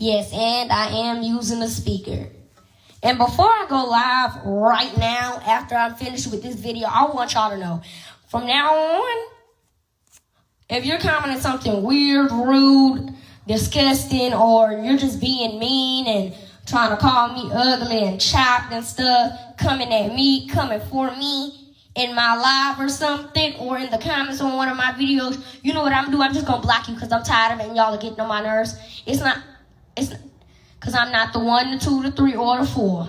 Yes, and I am using a speaker. And before I go live right now, after I'm finished with this video, I want y'all to know, from now on, if you're commenting something weird, rude, disgusting, or you're just being mean and trying to call me ugly and chopped and stuff, coming for me in my live or something, or in the comments on one of my videos, you know what I'm gonna do? I'm just gonna block you because I'm tired of it and y'all are getting on my nerves. It's not, because I'm not the 1, the 2, the 3, or the 4.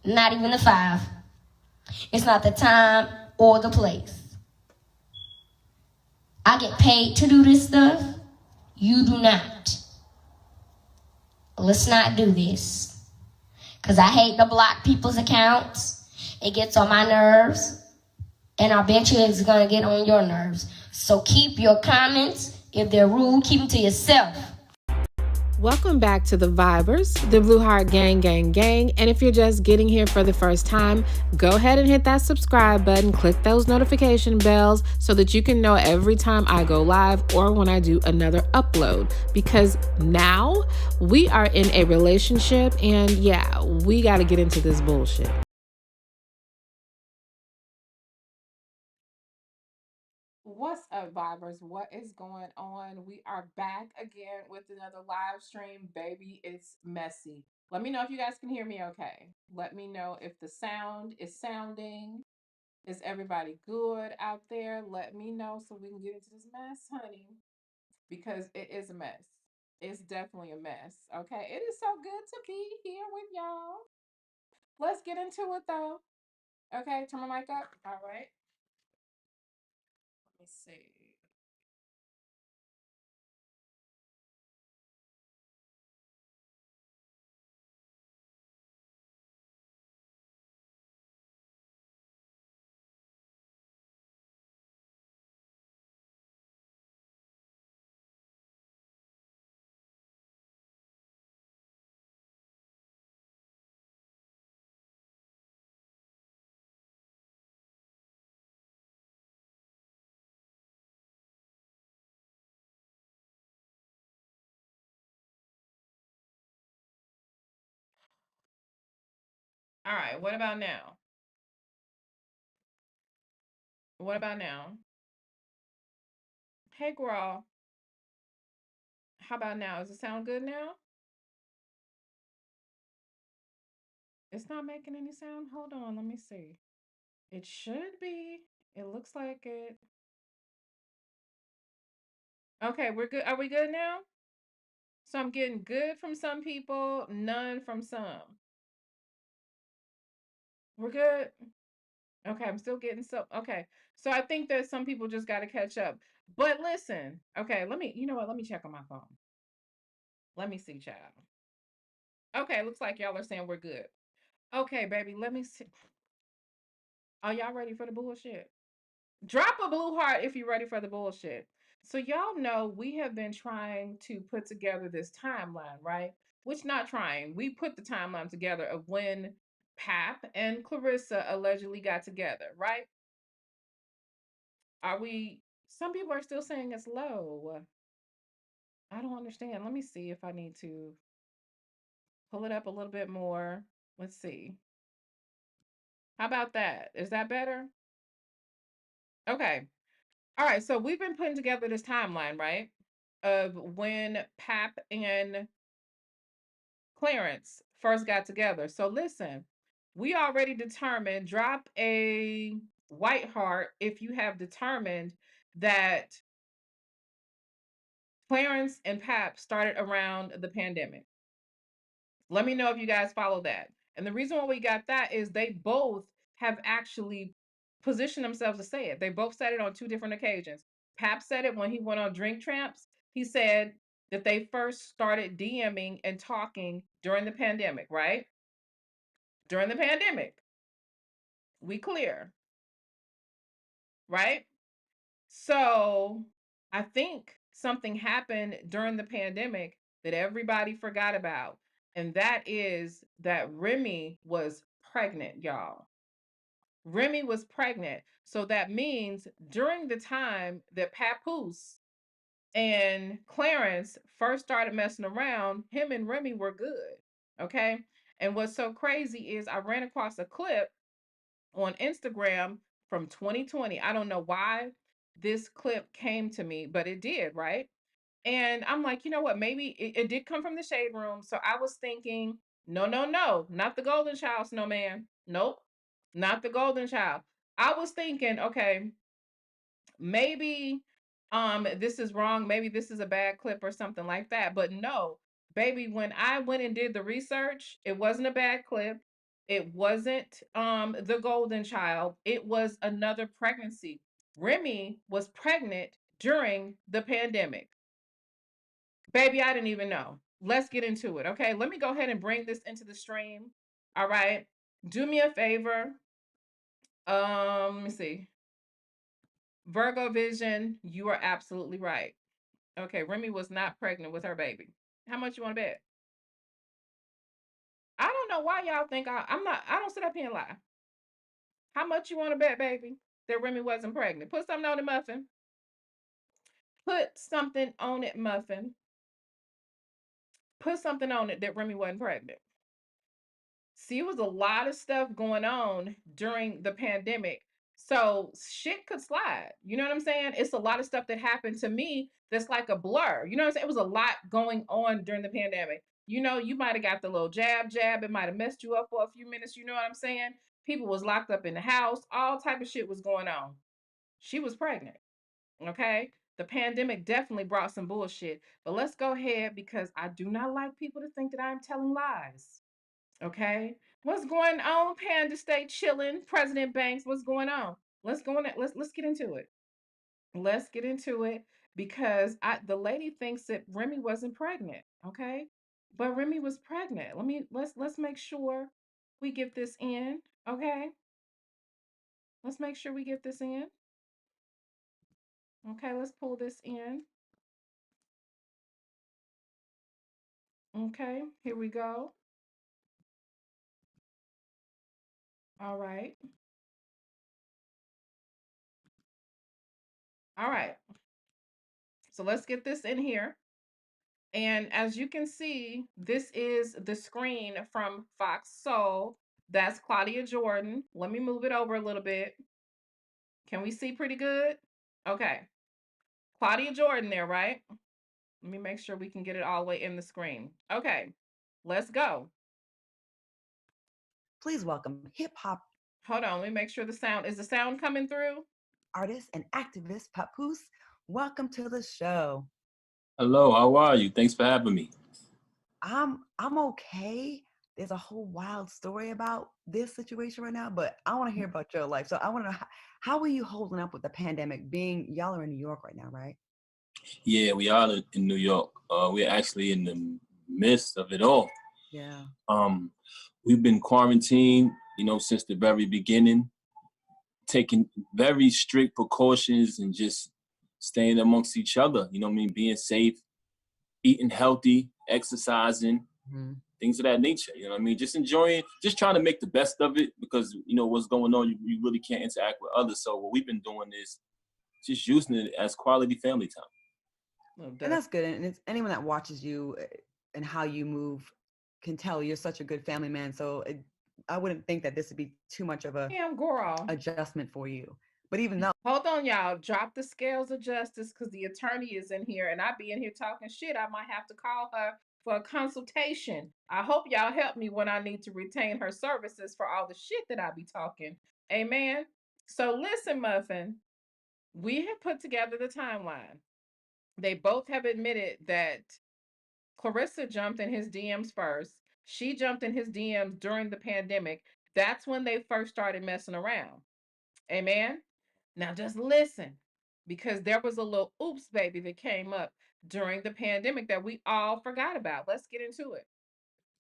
Not even the 5. It's not the time or the place. I get paid to do this stuff. You do not. Let's not do this. Because I hate to block people's accounts. It gets on my nerves. And I bet you it's going to get on your nerves. So keep your comments. If they're rude, keep them to yourself. Welcome back to the Vibers, the Blue Heart Gang, and if you're just getting here for the first time, go ahead and hit that subscribe button, click those notification bells so that you can know every time I go live or when I do another upload, because now we are in a relationship and yeah, we got to get into this bullshit. What's up, Vibers? What is going on? We are back again with another live stream. Baby, it's messy. Let me know if you guys can hear me okay. Let me know if the sound is sounding. Is everybody good out there? Let me know so we can get into this mess, honey, because it is a mess. It's definitely a mess. Okay, it is so good to be here with y'all. Let's get into it though. Okay, turn my mic up. All right. Let me see. All right, what about now? What about now? Hey, girl. How about now? Does it sound good now? It's not making any sound? Hold on, let me see. It should be. It looks like it. Okay, we're good. Are we good now? So I'm getting good from some people, none from some. We're good? Okay, I'm still getting some. Okay. So I think that some people just got to catch up. But listen, okay, you know what? Let me check on my phone. Let me see, child. Okay, looks like y'all are saying we're good. Okay, baby, let me see. Are y'all ready for the bullshit? Drop a blue heart if you're ready for the bullshit. So y'all know we have been trying to put together this timeline, right? Which not trying. We put the timeline together of when Pap and Claressa allegedly got together, right? Are we some people are still saying it's low. I don't understand. Let me see if I need to pull it up a little bit more. Let's see. How about that? Is that better? Okay. All right, so we've been putting together this timeline, right? Of when Pap and Clarence first got together. So listen, we already determined, drop a white heart if you have determined that Clarence and Pap started around the pandemic. Let me know if you guys follow that. And the reason why we got that is they both have actually positioned themselves to say it. They both said it on 2 different occasions. Pap said it when he went on Drink Tramps. He said that they first started DMing and talking during the pandemic, right? During the pandemic. We clear, right? So I think something happened during the pandemic that everybody forgot about. And that is that Remy was pregnant, y'all. Remy was pregnant. So that means during the time that Papoose and Clarence first started messing around, him and Remy were good. Okay. And what's so crazy is I ran across a clip on Instagram from 2020. I don't know why this clip came to me, but it did, right? And I'm like, you know what? Maybe it did come from the shade room. So I was thinking, no, no, no, not the golden child, snowman. Nope, not the golden child. I was thinking, okay, maybe this is wrong, maybe this is a bad clip or something like that. But no, baby, when I went and did the research, it wasn't a bad clip. It wasn't the golden child. It was another pregnancy. Remy was pregnant during the pandemic. Baby, I didn't even know. Let's get into it. Okay, let me go ahead and bring this into the stream. All right. Do me a favor. Let me see. Virgo Vision, you are absolutely right. Okay, Remy was not pregnant with her baby. How much you want to bet? I don't know why y'all think I'm not. I don't sit up here and lie. How much you want to bet, baby, that Remy wasn't pregnant? Put something on it, Muffin. Put something on it, Muffin. Put something on it that Remy wasn't pregnant. See, it was a lot of stuff going on during the pandemic. So shit could slide. You know what I'm saying? It's a lot of stuff that happened to me that's like a blur. You know what I'm saying? It was a lot going on during the pandemic. You know, you might have got the little jab. It might have messed you up for a few minutes. You know what I'm saying? People was locked up in the house. All type of shit was going on. She was pregnant. Okay. The pandemic definitely brought some bullshit. But let's go ahead because I do not like people to think that I'm telling lies. Okay. What's going on, Panda State chilling? President Banks, what's going on? Let's go on. Let's get into it. Let's get into it because the lady thinks that Remy wasn't pregnant. Okay. But Remy was pregnant. Let's make sure we get this in. Okay. Let's make sure we get this in. Okay, let's pull this in. Okay, here we go. All right. All right. So let's get this in here. And as you can see, this is the screen from Fox Soul. That's Claudia Jordan. Let me move it over a little bit. Can we see pretty good? Okay. Claudia Jordan there, right? Let me make sure we can get it all the way in the screen. Okay. Let's go. Please welcome hip hop Hold on. Let me make sure the sound coming through? artist and activist Papoose. Welcome to the show. Hello, how are you? Thanks for having me. I'm okay. There's a whole wild story about this situation right now, but I want to hear about your life. So I want to know how are you holding up with the pandemic? Being y'all are in New York right now, right? Yeah, we are in New York. We're actually in the midst of it all. Yeah. We've been quarantined, since the very beginning, taking very strict precautions and just staying amongst each other. You know what I mean? Being safe, eating healthy, exercising. Mm-hmm. Things of that nature, you know what I mean? Just enjoying, just trying to make the best of it because, what's going on, you really can't interact with others. So what we've been doing is just using it as quality family time. And that's good. And it's anyone that watches you and how you move can tell you're such a good family man. So I wouldn't think that this would be too much of a adjustment for you. But even though, hold on, y'all, drop the scales of justice because the attorney is in here and I be in here talking shit. I might have to call her for a consultation. I hope y'all help me when I need to retain her services for all the shit that I be talking. Amen. So listen, Muffin, we have put together the timeline. They both have admitted that Claressa jumped in his DMs first. She jumped in his DMs during the pandemic. That's when they first started messing around. Amen. Now just listen, because there was a little oops baby that came up during the pandemic that we all forgot about. Let's get into it.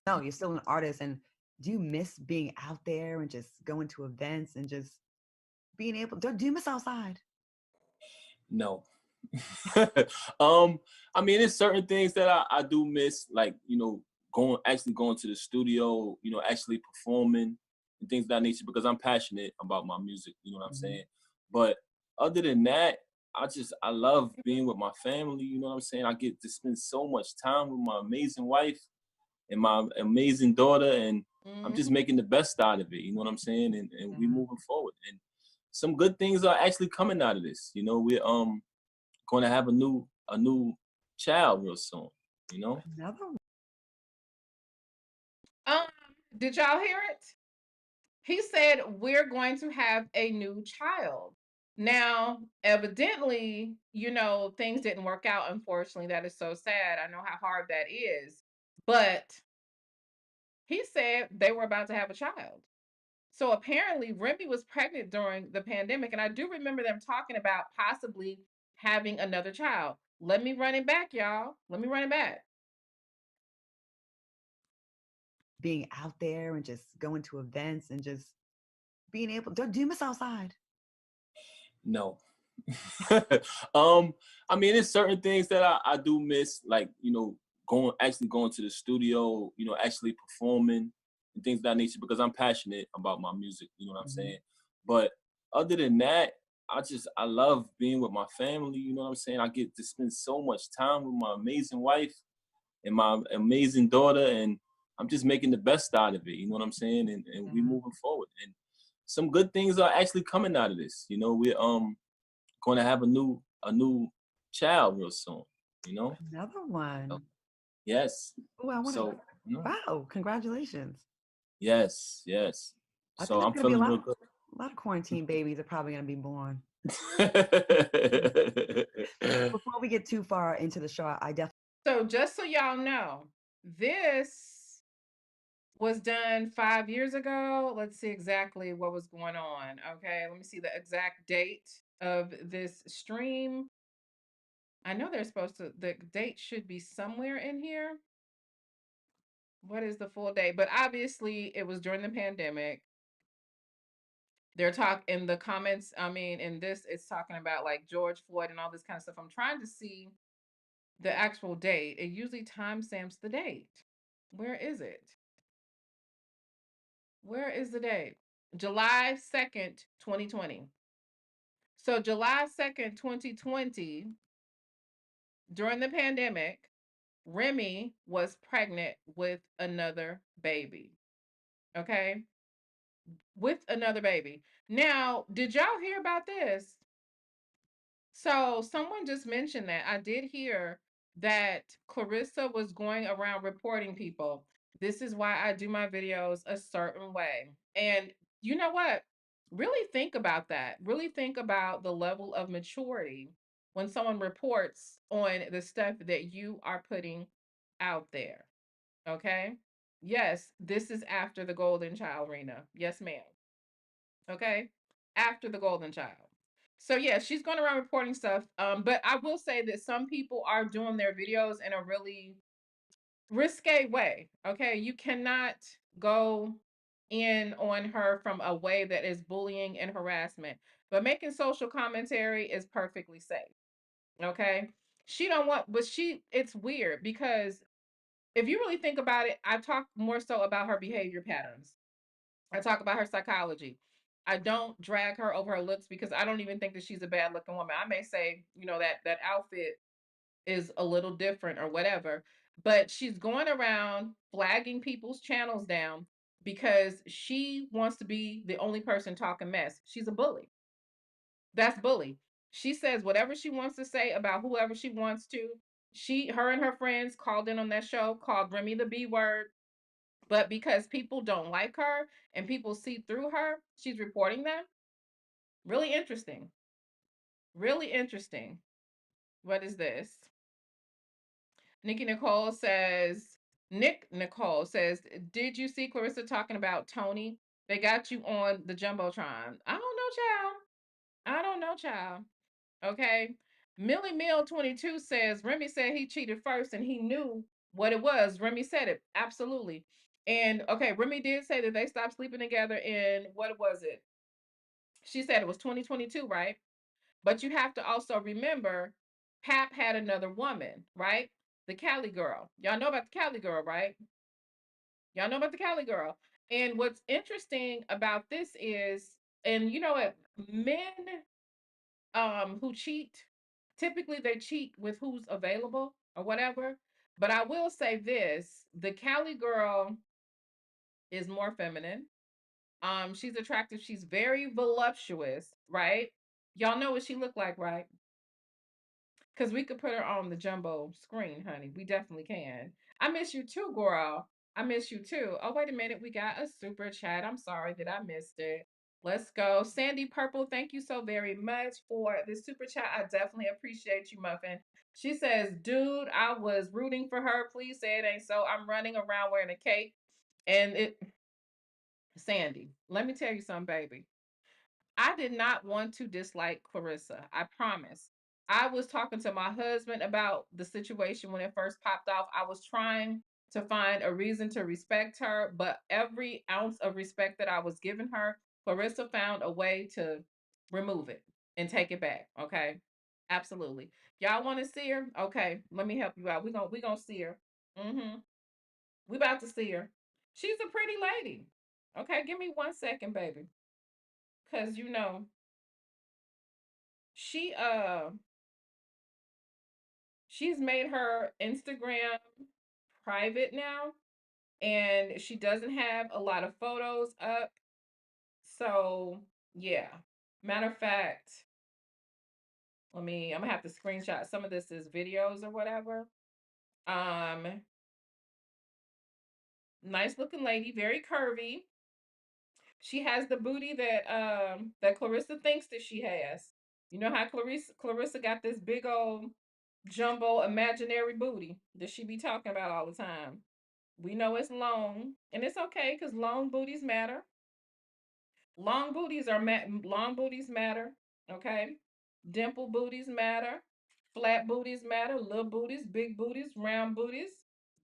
no, you're still an artist. And do you miss being out there and just going to events and just being able, do you miss outside? No. I mean, there's certain things that I do miss, like, going to the studio, actually performing and things of that nature because I'm passionate about my music, you know what I'm saying? But other than that, I love being with my family. You know what I'm saying? I get to spend so much time with my amazing wife and my amazing daughter, and I'm just making the best out of it. You know what I'm saying? And we moving forward. And some good things are actually coming out of this. You know, we're going to have a new child real soon. You know. Another one. Um, did y'all hear it? He said, we're going to have a new child. Now, evidently, things didn't work out, unfortunately. That is so sad. I know how hard that is. But he said they were about to have a child. So apparently, Remy was pregnant during the pandemic. And I do remember them talking about possibly having another child. Let me run it back, y'all. Let me run it back. Being out there and just going to events and just being able to do you miss outside? No. I mean, there's certain things that I do miss, like, going to the studio, actually performing and things of that nature, because I'm passionate about my music, you know what I'm saying? But other than that, I love being with my family, you know what I'm saying? I get to spend so much time with my amazing wife and my amazing daughter, and I'm just making the best out of it, you know what I'm saying? And we moving forward. And some good things are actually coming out of this. You know, we're going to have a new child real soon. You know. Another one. Yes. Oh, I want to. So Wow! Congratulations. Yes. I So think I'm there's gonna be feeling real good. a lot of quarantine babies are probably gonna be born. Before we get too far into the show, I definitely. So just so y'all know, this was done 5 years ago. Let's see exactly what was going on. Okay, let me see the exact date of this stream. I know the date should be somewhere in here. What is the full date? But obviously it was during the pandemic. They're in the comments. I mean, in this, it's talking about like George Floyd and all this kind of stuff. I'm trying to see the actual date. It usually timestamps the date. Where is it? Where is the date? July 2nd, 2020. So July 2nd, 2020, during the pandemic, Remy was pregnant with another baby. Okay? With another baby. Now, did y'all hear about this? So someone just mentioned that. I did hear that Claressa was going around reporting people. This is why I do my videos a certain way. And you know what? Really think about that. Really think about the level of maturity when someone reports on the stuff that you are putting out there. Okay? Yes, this is after the Golden Child, Rena. Yes, ma'am. Okay? After the Golden Child. So yeah, she's going around reporting stuff. But I will say that some people are doing their videos in a really risque way. Okay, you cannot go in on her from a way that is bullying and harassment. But making social commentary is perfectly safe. Okay, she don't want, but it's weird because if you really think about it, I talk more so about her behavior patterns. I talk about her psychology. I don't drag her over her looks because I don't even think that she's a bad looking woman. I may say, that outfit is a little different or whatever, but she's going around flagging people's channels down because she wants to be the only person talking mess. She's a bully. That's bully. She says whatever she wants to say about whoever she wants to. Her and her friends called in on that show called Remy the B word. But because people don't like her and people see through her, she's reporting them. Really interesting. Really interesting. What is this? Nick Nicole says, did you see Claressa talking about Tony? They got you on the Jumbotron. I don't know, child. Okay. Millie Mill 22 says, Remy said he cheated first and he knew what it was. Remy said it. Absolutely. And okay, Remy did say that they stopped sleeping together in, what was it? She said it was 2022, right? But you have to also remember, Pap had another woman, right? The Cali girl. Y'all know about the Cali girl, right? Y'all know about the Cali girl. And what's interesting about this is, and you know what, men who cheat, typically they cheat with who's available or whatever. But I will say this, the Cali girl is more feminine. She's attractive, she's very voluptuous, right? Y'all know what she looked like, right? Because we could put her on the jumbo screen, honey. We definitely can. I miss you too, girl. I miss you too. Oh, wait a minute. We got a super chat. I'm sorry that I missed it. Let's go. Sandy Purple, thank you so very much for the super chat. I definitely appreciate you, Muffin. She says, dude, I was rooting for her. Please say it ain't so. I'm running around wearing a cape. And it, Sandy, let me tell you something, baby. I did not want to dislike Claressa. I promise. I was talking to my husband about the situation when it first popped off. I was trying to find a reason to respect her, but every ounce of respect that I was giving her, Claressa found a way to remove it and take it back. Okay. Absolutely. Y'all want to see her? Okay, let me help you out. We gonna see her. Mm-hmm. We about to see her. She's a pretty lady. Okay, give me 1 second, baby. Cause she she's made her Instagram private now, and she doesn't have a lot of photos up. So yeah. Matter of fact, I'm gonna have to screenshot some of this as videos or whatever. Um, nice looking lady, very curvy. She has the booty that Claressa thinks that she has. You know how Claressa got this big old jumbo imaginary booty that she be talking about all the time. We know it's long, and it's okay because long booties matter. Long booties matter. Okay, dimple booties matter. Flat booties matter. Little booties, big booties, round booties,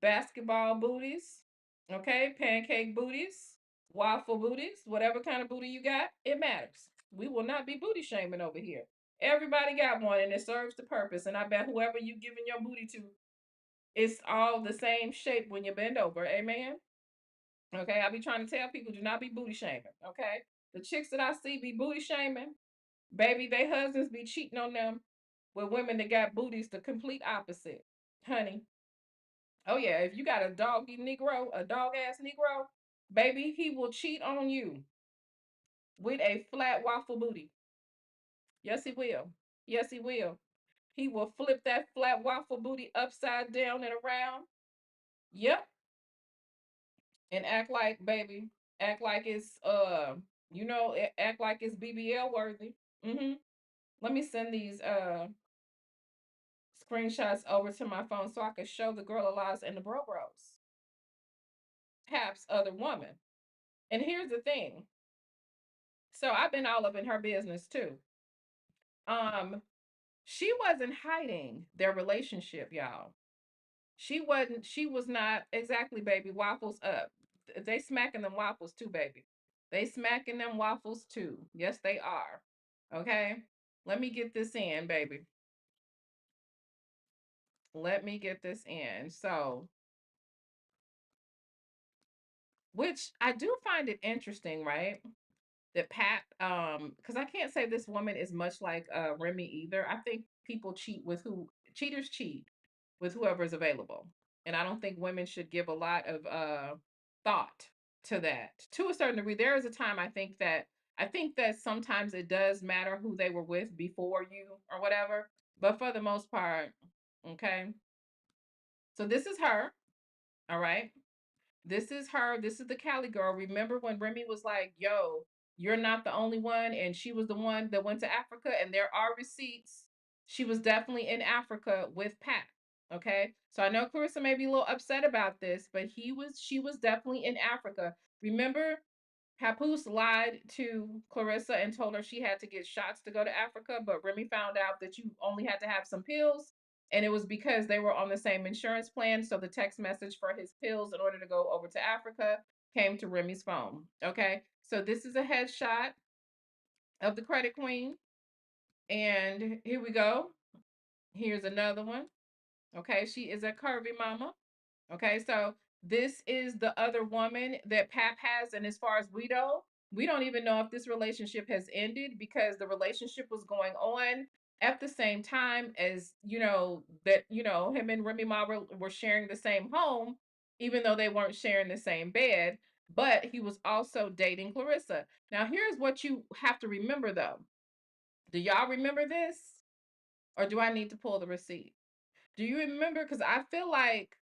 basketball booties. Okay, pancake booties, waffle booties, whatever kind of booty you got, it matters. We will not be booty shaming over here. Everybody got one, and it serves the purpose. And I bet whoever you giving your booty to, it's all the same shape when you bend over. Amen. Okay, I be trying to tell people do not be booty shaming. Okay, the chicks that I see be booty shaming, baby, they husbands be cheating on them with women that got booties the complete opposite, honey. Oh yeah, if you got a doggy Negro, a dog ass Negro, baby, he will cheat on you with a flat waffle booty. Yes, he will. Yes, he will. He will flip that flat waffle booty upside down and around. Yep, and act like, baby, act like it's act like it's BBL worthy. Mm-hmm. Let me send these screenshots over to my phone so I can show the girl Eliza and the bro bros. Pap's other woman. And here's the thing. So I've been all up in her business too. Um, she wasn't hiding their relationship, y'all. She was not exactly, baby, waffles up. They smacking them waffles too, baby. They smacking them waffles too. Yes, they are. Okay. Let me get this in, baby. Let me get this in. So, which I do find it interesting, right? That Pat, because I can't say this woman is much like Remy either. I think people cheat with who cheaters cheat with whoever is available. And I don't think women should give a lot of thought to that. To a certain degree, there is a time I think that sometimes it does matter who they were with before you or whatever. But for the most part, okay. So this is her, all right. This is her. This is the Cali girl. Remember when Remy was like, yo, you're not the only one. And she was the one that went to Africa. And there are receipts. She was definitely in Africa with Pat. Okay. So I know Claressa may be a little upset about this, but she was definitely in Africa. Remember, Papoose lied to Claressa and told her she had to get shots to go to Africa, but Remy found out that you only had to have some pills, and it was because they were on the same insurance plan. So the text message for his pills in order to go over to Africa came to Remy's phone. Okay, so this is a headshot of the credit queen, and here we go. Here's another one. Okay, she is a curvy mama. Okay, so this is the other woman that Pap has, and as far as we know, We don't even know if this relationship has ended because the relationship was going on at the same time as, that, him and Remy Ma were sharing the same home, even though they weren't sharing the same bed. But he was also dating Claressa. Now, here's what you have to remember though. Do y'all remember this? Or do I need to pull the receipt? Do you remember? Because I feel like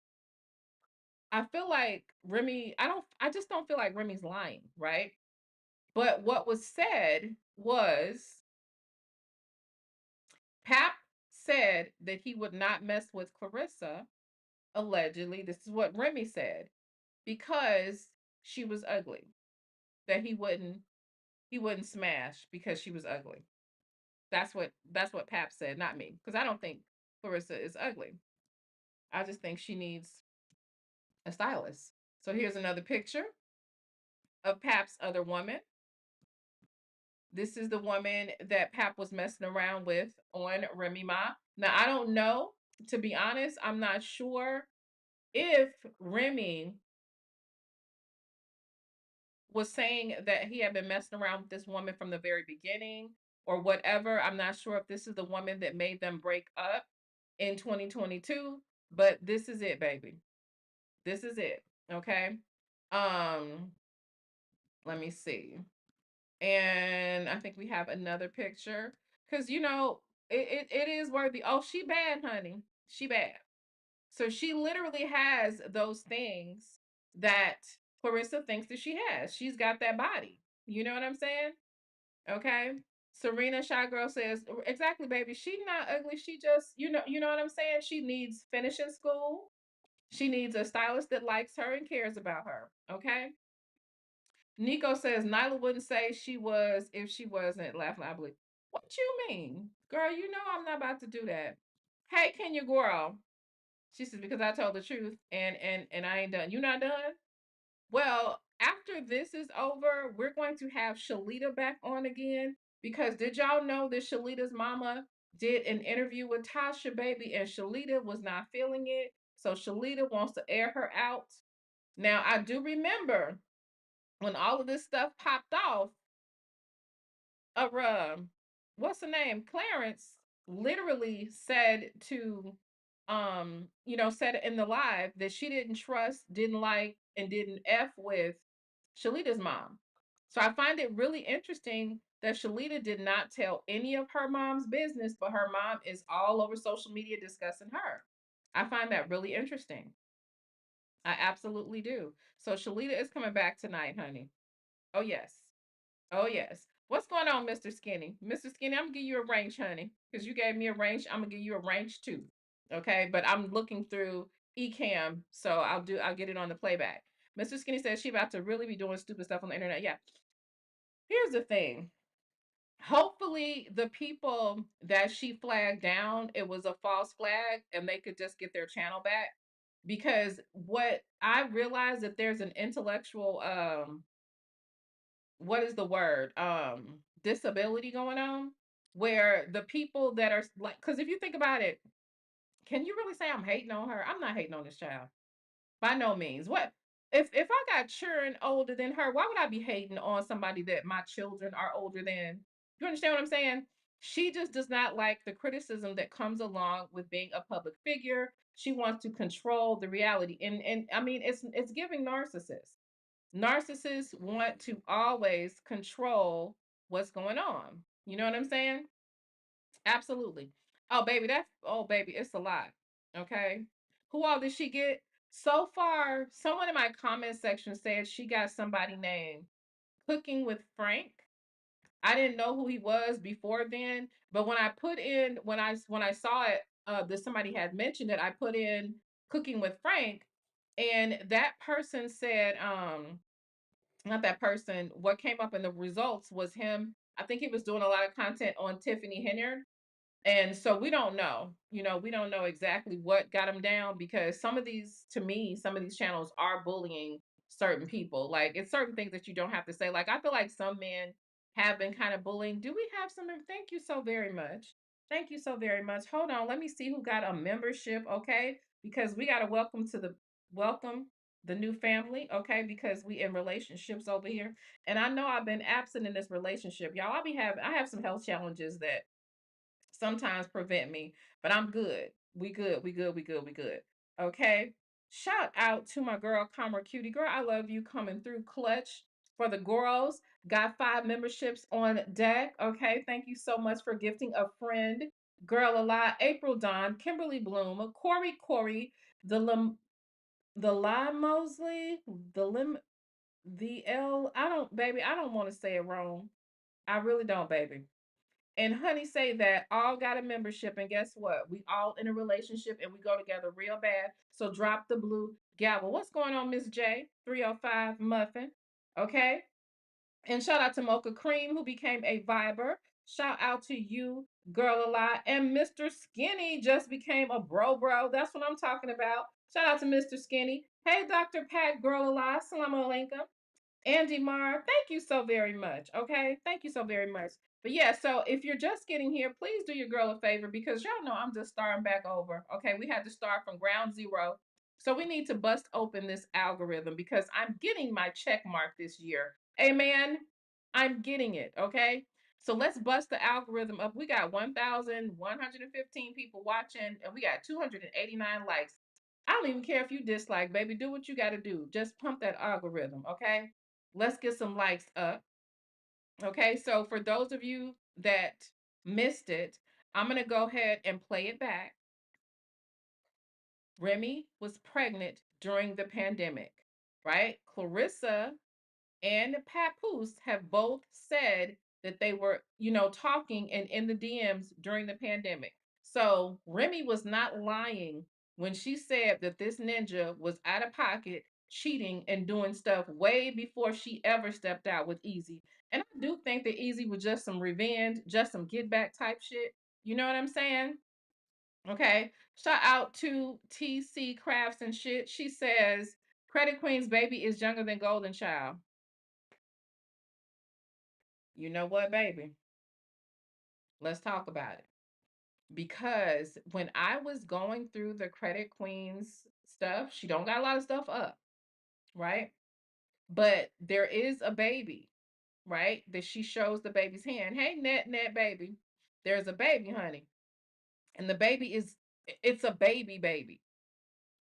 Remy, I just don't feel like Remy's lying, right? But what was said was Pap said that he would not mess with Claressa, allegedly. This is what Remy said, because she was ugly. That he wouldn't smash because she was ugly. That's what Pap said, not me. Because I don't think Claressa is ugly. I just think she needs a stylist. So here's another picture of Pap's other woman. This is the woman that Pap was messing around with on Remy Ma. Now, I don't know, to be honest, I'm not sure if Remy was saying that he had been messing around with this woman from the very beginning or whatever. I'm not sure if this is the woman that made them break up in 2022, but this is it, baby. This is it. Okay. Um, let me see. And I think we have another picture because it is worthy. Oh, she bad, honey. She bad. So she literally has those things that Claressa thinks that she has. She's got that body. You know what I'm saying? Okay. Serena Shy Girl says, exactly, baby. She's not ugly. She just, you know what I'm saying? She needs finishing school. She needs a stylist that likes her and cares about her. Okay. Nico says Nyla wouldn't say she was if she wasn't laughing. I believe. What you mean, girl? You know I'm not about to do that. Hey, Kenya girl. She says because I told the truth and I ain't done. You not done? Well, after this is over, we're going to have Shalita back on again because did y'all know that Shalita's mama did an interview with Tasha, baby, and Shalita was not feeling it. So Shalita wants to air her out. Now I do remember when all of this stuff popped off, what's the name? Clarence literally said to said it in the live that she didn't trust, didn't like, and didn't F with Shalita's mom. So I find it really interesting that Shalita did not tell any of her mom's business, but her mom is all over social media discussing her. I find that really interesting. I absolutely do. So Shalita is coming back tonight, honey. Oh yes. Oh yes. What's going on, Mr. Skinny? Mr. Skinny, I'm gonna give you a range, honey. Because you gave me a range, I'm gonna give you a range too. Okay, but I'm looking through Ecamm, so I'll get it on the playback. Mr. Skinny says she about to really be doing stupid stuff on the internet. Yeah. Here's the thing. Hopefully the people that she flagged down, it was a false flag and they could just get their channel back. Because what I realized that there's an intellectual what is the word disability going on where the people that are like because if you think about it, can you really say I'm hating on her? I'm not hating on this child by no means. What if I got children older than her, why would I be hating on somebody that my children are older than? You understand what I'm saying? She just does not like the criticism that comes along with being a public figure. She wants to control the reality, and I mean it's giving narcissist. Narcissists want to always control what's going on. You know what I'm saying? Absolutely. Oh baby, it's a lot. Okay. Who all did she get? So far, someone in my comment section said she got somebody named Cooking with Frank. I didn't know who he was before then, but when I saw it, that somebody had mentioned it, I put in Cooking with Frank, and that person said, not that person, what came up in the results was him. I think he was doing a lot of content on Tiffany Henyard. And so we don't know, we don't know exactly what got him down because some of these, to me, some of these channels are bullying certain people. Like it's certain things that you don't have to say. Like I feel like some men have been kind of bullying. Do we have some? Thank you so very much. Thank you so very much. Hold on. Let me see who got a membership. Okay. Because we got to welcome. the new family, okay, because we in relationships over here. And I know I've been absent in this relationship. Y'all, I have some health challenges that sometimes prevent me, but I'm good. We good. We good. We good. We good. Okay. Shout out to my girl, Commer Cutie. Girl, I love you coming through clutch for the girls. Got 5 memberships on deck. Okay. Thank you so much for gifting a friend. Girl Alive, April Dawn, Kimberly Bloom, Corey, the the Lime Mosley, the Lim, the L. I don't, baby, I don't want to say it wrong. I really don't, baby. And honey say that all got a membership, and guess what? We all in a relationship and we go together real bad. So drop the blue gavel. What's going on, Miss J? 305 Muffin. Okay. And shout out to Mocha Cream, who became a Viber. Shout out to you, Girl Alive. And Mr. Skinny just became a bro. That's what I'm talking about. Shout out to Mr. Skinny. Hey, Dr. Pat, Girl Alive. Salam alaikum. Andy Marr, thank you so very much. Okay. Thank you so very much. But yeah, so if you're just getting here, please do your girl a favor because y'all know I'm just starting back over. Okay. We had to start from ground zero. So we need to bust open this algorithm because I'm getting my check mark this year. Amen. I'm getting it. Okay. So let's bust the algorithm up. We got 1,115 people watching and we got 289 likes. I don't even care if you dislike, baby. Do what you got to do. Just pump that algorithm. Okay. Let's get some likes up. Okay, so for those of you that missed it, I'm going to go ahead and play it back. Remy was pregnant during the pandemic, right? Claressa and Papoose have both said that they were, talking and in the DMs during the pandemic. So Remy was not lying when she said that this ninja was out of pocket, cheating and doing stuff way before she ever stepped out with Easy. And I do think that Easy was just some revenge, just some get back type shit. You know what I'm saying? Okay. Shout out to TC Crafts and shit. She says Credit Queen's baby is younger than Golden Child. You know what, baby? Let's talk about it. Because when I was going through the Credit Queen's stuff, she don't got a lot of stuff up, right? But there is a baby, right? That she shows the baby's hand. Hey, net baby. There's a baby, honey. And the baby it's a baby.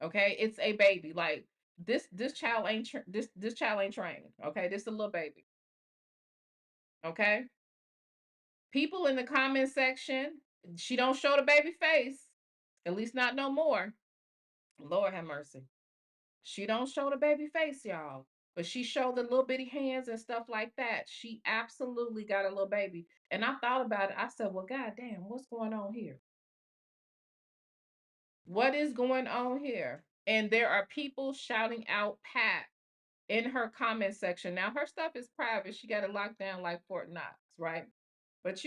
Okay? It's a baby. Like this child ain't this child ain't trained. Okay? This is a little baby. Okay? People in the comment section, she don't show the baby face, at least not no more. Lord have mercy. She don't show the baby face, y'all, but she showed the little bitty hands and stuff like that. She absolutely got a little baby. And I thought about it. I said, well, goddamn, what's going on here? What is going on here? And there are people shouting out Pat in her comment section. Now her stuff is private. She got it locked down like Fort Knox, right? But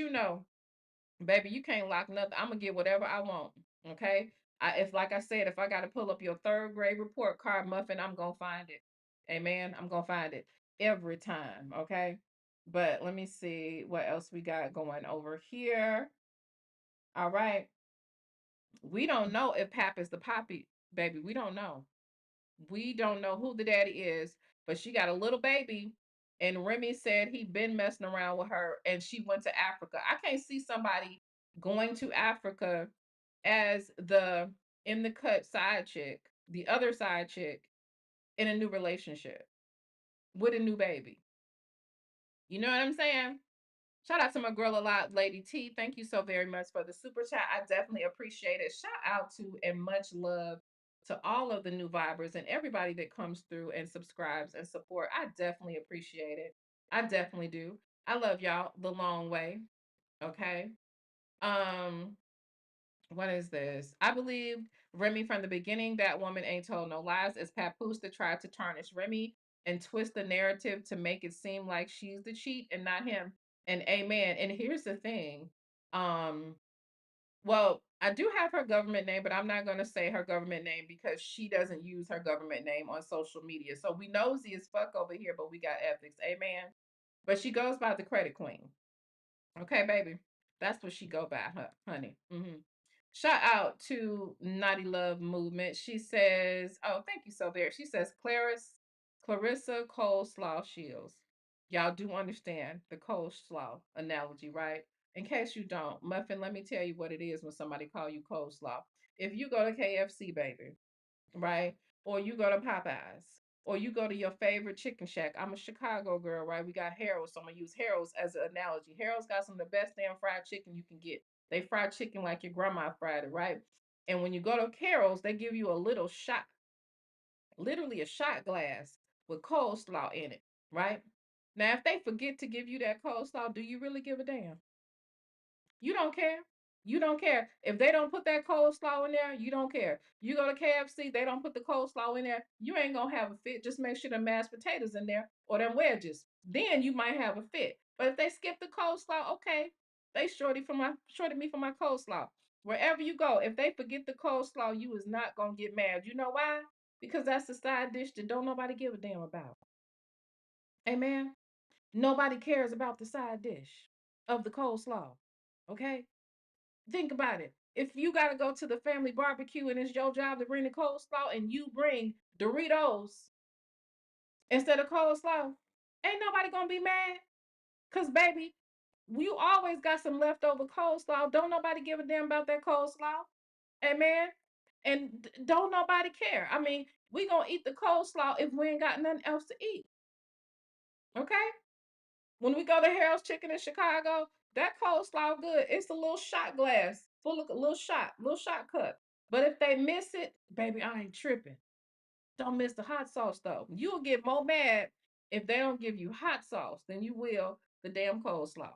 baby, you can't lock nothing. I'm gonna get whatever I want. Okay. If like I said, if I gotta pull up your third grade report card, Muffin, I'm gonna find it. Amen. I'm gonna find it every time. Okay. But let me see what else we got going over here. All right. We don't know if Pap is the poppy, baby. We don't know. We don't know who the daddy is, but she got a little baby. And Remy said he'd been messing around with her and she went to Africa. I can't see somebody going to Africa as the in the cut side chick, the other side chick in a new relationship with a new baby. You know what I'm saying? Shout out to my girl a lot, Lady T. Thank you so very much for the super chat. I definitely appreciate it. Shout out to and much love to all of the new vibers and everybody that comes through and subscribes and support. I definitely appreciate it. I definitely do. I love y'all the long way. Okay. Um, what is this? I believe Remy from the beginning. That woman ain't told no lies. It's Papoose that tried to tarnish Remy and twist the narrative to make it seem like she's the cheat and not him. And amen. And here's the thing. Um, well, I do have her government name, but I'm not going to say her government name because she doesn't use her government name on social media. So we nosy as fuck over here, but we got ethics. Amen. But she goes by the Credit Queen. Okay, baby. That's what she go by, honey. Shout out to Naughty Love Movement. She says, oh, thank you so very. She says, Claressa Coleslaw Shields. Y'all do understand the coleslaw analogy, right? In case you don't, Muffin, let me tell you what it is when somebody call you coleslaw. If you go to KFC, baby, right? Or you go to Popeyes, or you go to your favorite chicken shack. I'm a Chicago girl, right? We got Harold's, so I'm gonna use Harold's as an analogy. Harold's got some of the best damn fried chicken you can get. They fry chicken like your grandma fried it, right? And when you go to Carol's, they give you a little shot, literally a shot glass with coleslaw in it, right? Now, if they forget to give you that coleslaw, do you really give a damn? You don't care. You don't care. If they don't put that coleslaw in there, you don't care. You go to KFC, they don't put the coleslaw in there, you ain't gonna have a fit. Just make sure the mashed potatoes in there or them wedges. Then you might have a fit. But if they skip the coleslaw, okay. They shorted me for my coleslaw. Wherever you go, if they forget the coleslaw, you is not gonna get mad. You know why? Because that's the side dish that don't nobody give a damn about. Amen. Nobody cares about the side dish of the coleslaw. Okay? Think about it. If you got to go to the family barbecue and it's your job to bring the coleslaw and you bring Doritos instead of coleslaw, ain't nobody going to be mad. Because, baby, you always got some leftover coleslaw. Don't nobody give a damn about that coleslaw. Amen. And don't nobody care. I mean, we going to eat the coleslaw if we ain't got nothing else to eat. Okay? When we go to Harold's Chicken in Chicago, that coleslaw good. It's a little shot glass full of a little shot cup. But if they miss it, baby, I ain't tripping. Don't miss the hot sauce though. You'll get more mad if they don't give you hot sauce than you will the damn coleslaw.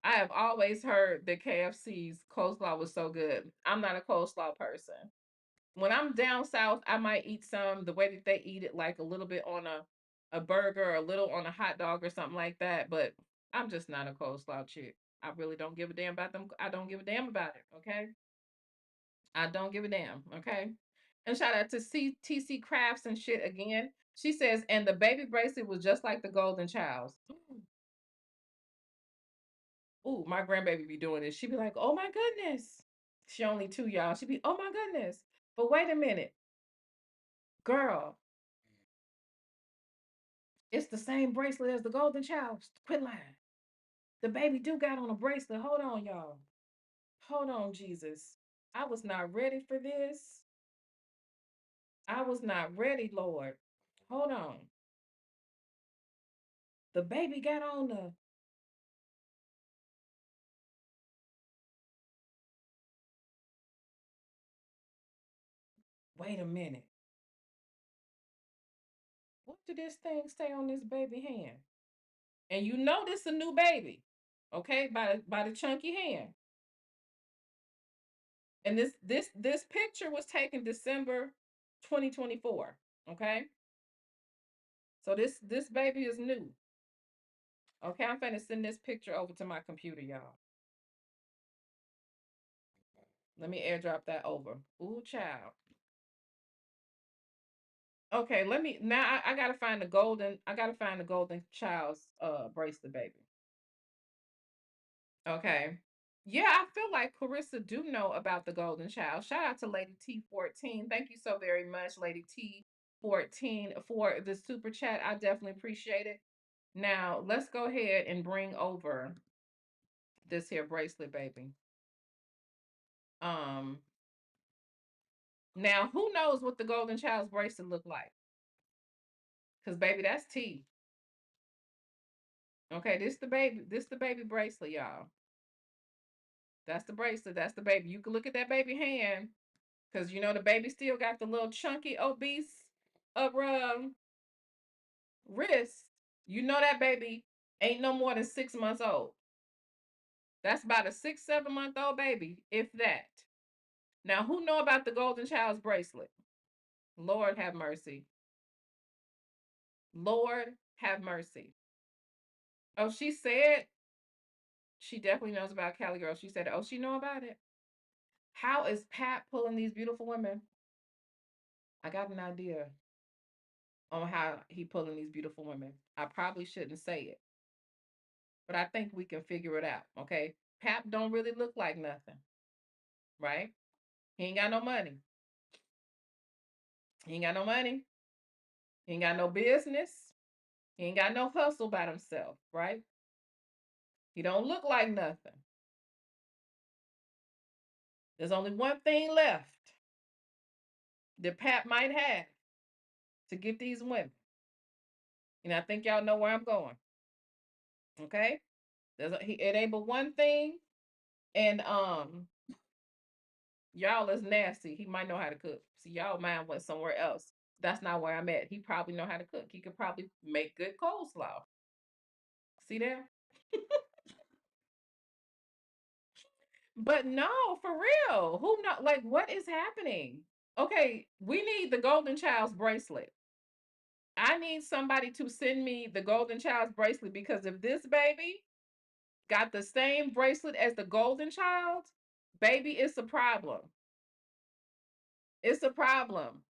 I have always heard that KFC's coleslaw was so good. I'm not a coleslaw person. When I'm down south, I might eat some the way that they eat it, like a little bit on a burger, or a little on a hot dog or something like that. But I'm just not a coleslaw chick. I really don't give a damn about them. I don't give a damn about it. Okay. I don't give a damn. Okay. And shout out to CTC Crafts and shit again. She says, and the baby bracelet was just like the golden child's. Ooh, my grandbaby be doing this. She be like, oh my goodness. She only 2, y'all. She be, oh my goodness. But wait a minute. Girl, it's the same bracelet as the golden child. Quit lying. The baby do got on a bracelet. Hold on, y'all. Hold on, Jesus. I was not ready for this. I was not ready, Lord. Hold on. The baby got on the. Wait a minute. What did this thing say on this baby hand? And you know this a new baby, okay? By the chunky hand. And this picture was taken December 2024. Okay, so this baby is new. Okay, I'm finna send this picture over to my computer, y'all. Let me airdrop that over. Ooh, child. Okay, let me now. I gotta find the golden. I gotta find the golden child's bracelet, baby. Okay. Yeah, I feel like Clarissa do know about the golden child. Shout out to Lady T14. Thank you so very much, Lady T14, for the super chat. I definitely appreciate it. Now let's go ahead and bring over this here bracelet, baby. Um, Now who knows what the golden child's bracelet look like? Cause baby, that's T. Okay, this the baby bracelet, y'all. That's the bracelet. That's the baby. You can look at that baby hand, cause you know the baby still got the little chunky obese wrist. You know that baby ain't no more than 6 months old. That's about a 6, 7 month old baby, if that. Now, who know about the golden child's bracelet? Lord have mercy. Lord have mercy. Oh, she said she definitely knows about Cali Girl. She said, oh, she know about it. How is Pat pulling these beautiful women? I got an idea on how he pulling these beautiful women. I probably shouldn't say it, but I think we can figure it out. Okay. Pap don't really look like nothing. right? He ain't got no money. He ain't got no money. He ain't got no business. He ain't got no hustle about himself, right? He don't look like nothing. There's only one thing left that Pap might have to get these women. And I think y'all know where I'm going. Okay? It ain't but one thing. And y'all is nasty. He might know how to cook. See, y'all mind went somewhere else. That's not where I'm at. He probably know how to cook. He could probably make good coleslaw. See there? But no, for real. Who not like what is happening? Okay, we need the Golden Child's bracelet. I need somebody to send me the Golden Child's bracelet because if this baby got the same bracelet as the Golden Child, baby, it's a problem. It's a problem.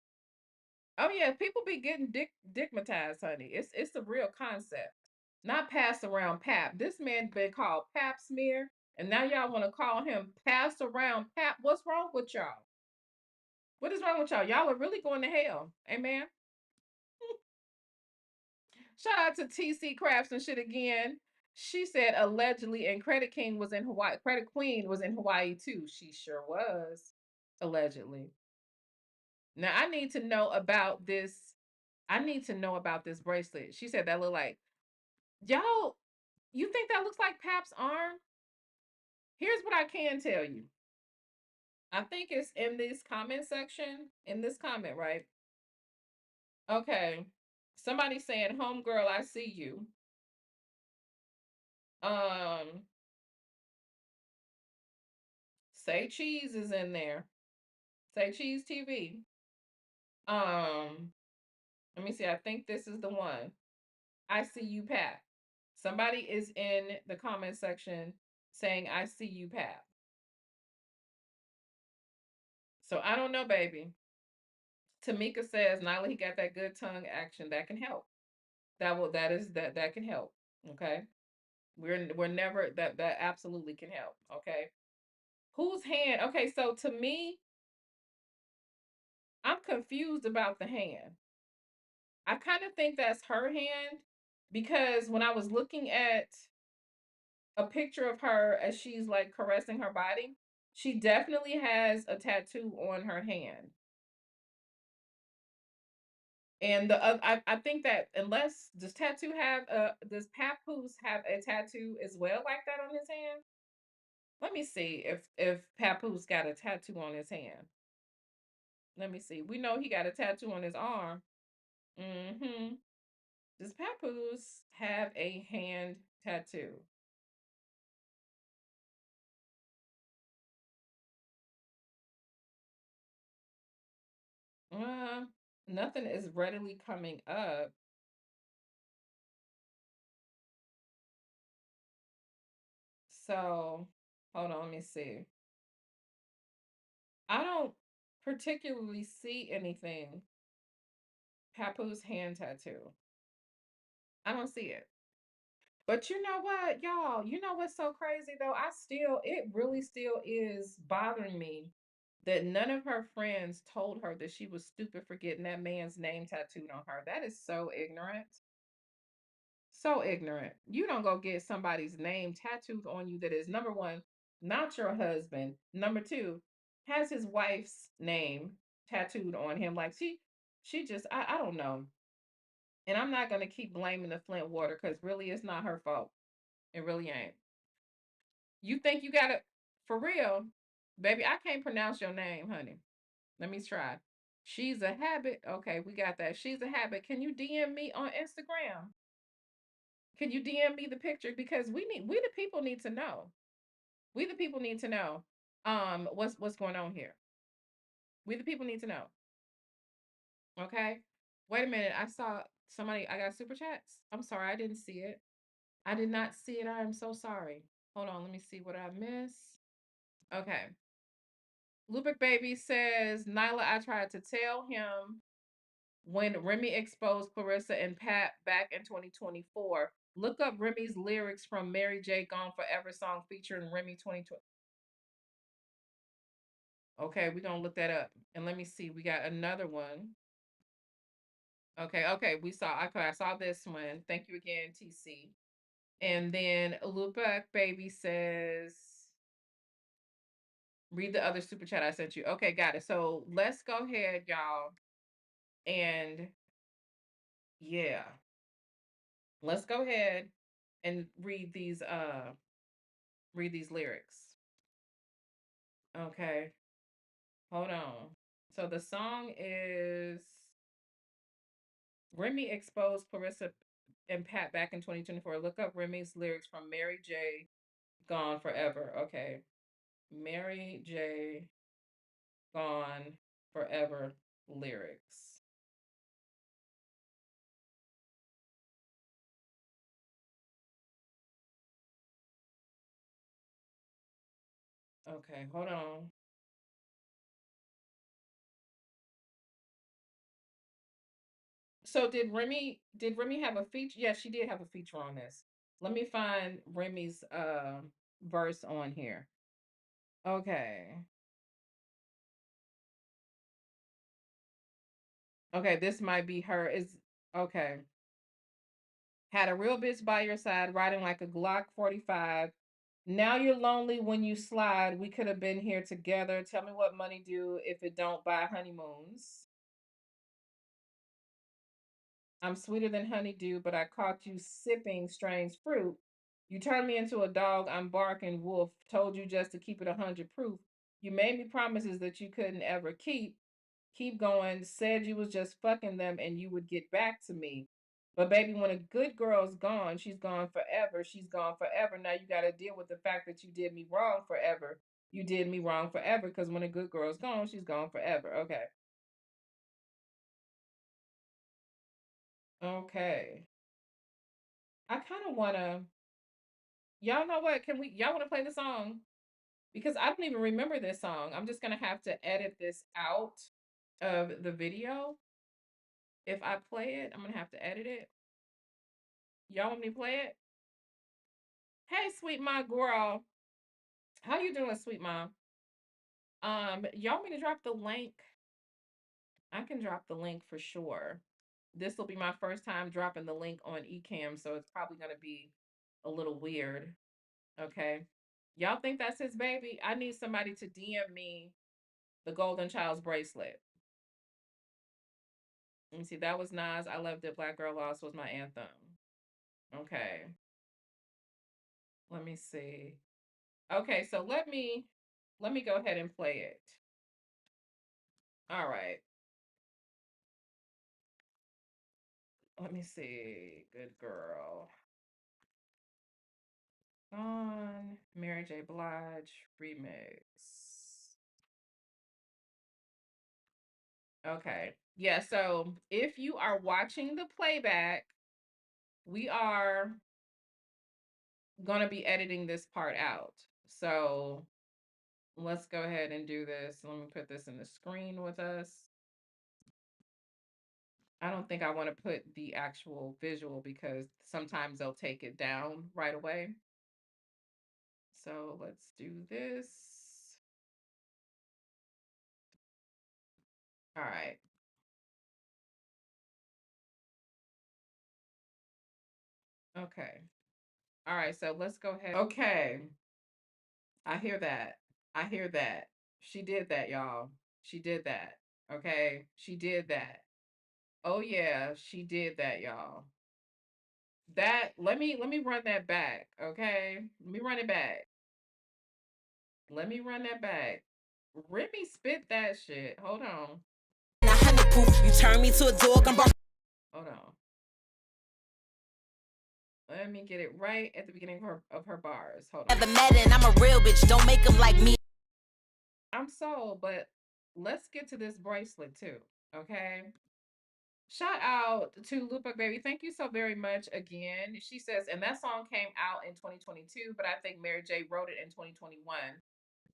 Oh yeah, people be getting digmatized, honey. It's a real concept. Not pass around Pap. This man been called Pap smear, and now y'all want to call him pass around Pap. What's wrong with y'all? What is wrong with y'all? Y'all are really going to hell. Amen. Shout out to TC Crafts and shit again. She said allegedly, and Credit King was in Hawaii. Credit Queen was in Hawaii too. She sure was. Allegedly. Now I need to know about this. I need to know about this bracelet. She said that look like y'all. You think that looks like Pap's arm? Here's what I can tell you. I think it's in this comment section. In this comment, right? Okay. Somebody saying, "Homegirl, I see you." Um, Say Cheese is in there. Say Cheese TV. Um, Let me see. I think this is the one. I see you, Pat. Somebody is in the comment section saying, "I see you, Pat." So I don't know, baby. Tamika says, Nyla, he got that good tongue action that can help. That can help. Okay. We're never that absolutely can help. Okay. Whose hand? Okay, so to me, I'm confused about the hand. I kind of think that's her hand because when I was looking at a picture of her as she's like caressing her body, she definitely has a tattoo on her hand. And I think that unless does Papoose have a tattoo as well like that on his hand? Let me see if Papoose got a tattoo on his hand. Let me see. We know he got a tattoo on his arm. Mm-hmm. Does Papoose have a hand tattoo? Uh, Nothing is readily coming up. So hold on, let me see. I don't particularly see anything. Papoose hand tattoo. I don't see it. But you know what, y'all? You know what's so crazy though? It really still is bothering me that none of her friends told her that she was stupid for getting that man's name tattooed on her. That is so ignorant. So ignorant. You don't go get somebody's name tattooed on you that is number one, not your husband. Number two, has his wife's name tattooed on him. Like she just I don't know. And I'm not gonna keep blaming the Flint water because really it's not her fault. It really ain't. You think you got it for real? Baby, I can't pronounce your name, honey. Let me try. She's a habit. Okay, we got that. She's a habit. Can you DM me on Instagram? Can you DM me the picture? Because we the people need to know. We the people need to know what's going on here. We the people need to know. Okay? Wait a minute. I saw somebody I got super chats. I'm sorry, I didn't see it. I did not see it. I am so sorry. Hold on, let me see what I missed. Okay. Lubric Baby says, Nyla, I tried to tell him when Remy exposed Claressa and Pat back in 2024. Look up Remy's lyrics from Mary J. Gone Forever song featuring Remy 2020. Okay, we're gonna look that up. And let me see. We got another one. Okay, we saw. Okay, I saw this one. Thank you again, TC. And then Lupa Baby says, read the other super chat I sent you. Okay, got it. So let's go ahead, y'all. And yeah, let's go ahead and read these lyrics. Okay, hold on. So the song is Remy exposed Claressa and Pat back in 2024. Look up Remy's lyrics from Mary J. Gone Forever. Okay. Mary J. Gone Forever lyrics. Okay, hold on. So did Remy have a feature? Yes, she did have a feature on this. Let me find Remy's verse on here. Okay. Okay, this might be her. Is okay. Had a real bitch by your side, riding like a Glock 45. Now you're lonely when you slide. We could have been here together. Tell me what money do if it don't buy honeymoons. I'm sweeter than honeydew, but I caught you sipping strange fruit. You turned me into a dog. I'm barking wolf. Told you just to keep it 100 proof. You made me promises that you couldn't ever keep. Keep going. Said you was just fucking them and you would get back to me. But baby, when a good girl's gone, she's gone forever. She's gone forever. Now you got to deal with the fact that you did me wrong forever. You did me wrong forever because when a good girl's gone, she's gone forever. Okay. Okay. I kind of want to. Y'all know what? Y'all want to play the song? Because I don't even remember this song. I'm just going to have to edit this out of the video. If I play it, I'm going to have to edit it. Y'all want me to play it? Hey, sweet mom girl. How you doing, sweet mom? Y'all want me to drop the link? I can drop the link for sure. This will be my first time dropping the link on Ecamm, so it's probably going to be a little weird. Okay. Y'all think that's his baby? I need somebody to DM me the Golden Child's bracelet. Let me see. That was Nas. I Loved It. Black Girl Lost was my anthem. Okay. Let me see. Okay, so let me go ahead and play it. All right. Let me see. Good girl. On Mary J. Blige remix. Okay. Yeah, so if you are watching the playback, we are going to be editing this part out. So let's go ahead and do this. Let me put this in the screen with us. I don't think I want to put the actual visual because sometimes they'll take it down right away. So let's do this. All right. Okay. All right. So let's go ahead. Okay. I hear that. I hear that. She did that, y'all. She did that. Okay. She did that. Oh yeah, she did that, y'all. Let me run that back. Okay. Let me run it back. Let me run that back. Remy spit that shit. Hold on. You turn me to a dog. Hold on. Let me get it right at the beginning of her bars. Hold on. Never met and I'm a real bitch. Don't make them like me. I'm sold, but let's get to this bracelet too. Okay. Shout out to Lupa Baby. Thank you so very much again. She says, and that song came out in 2022, but I think Mary J wrote it in 2021.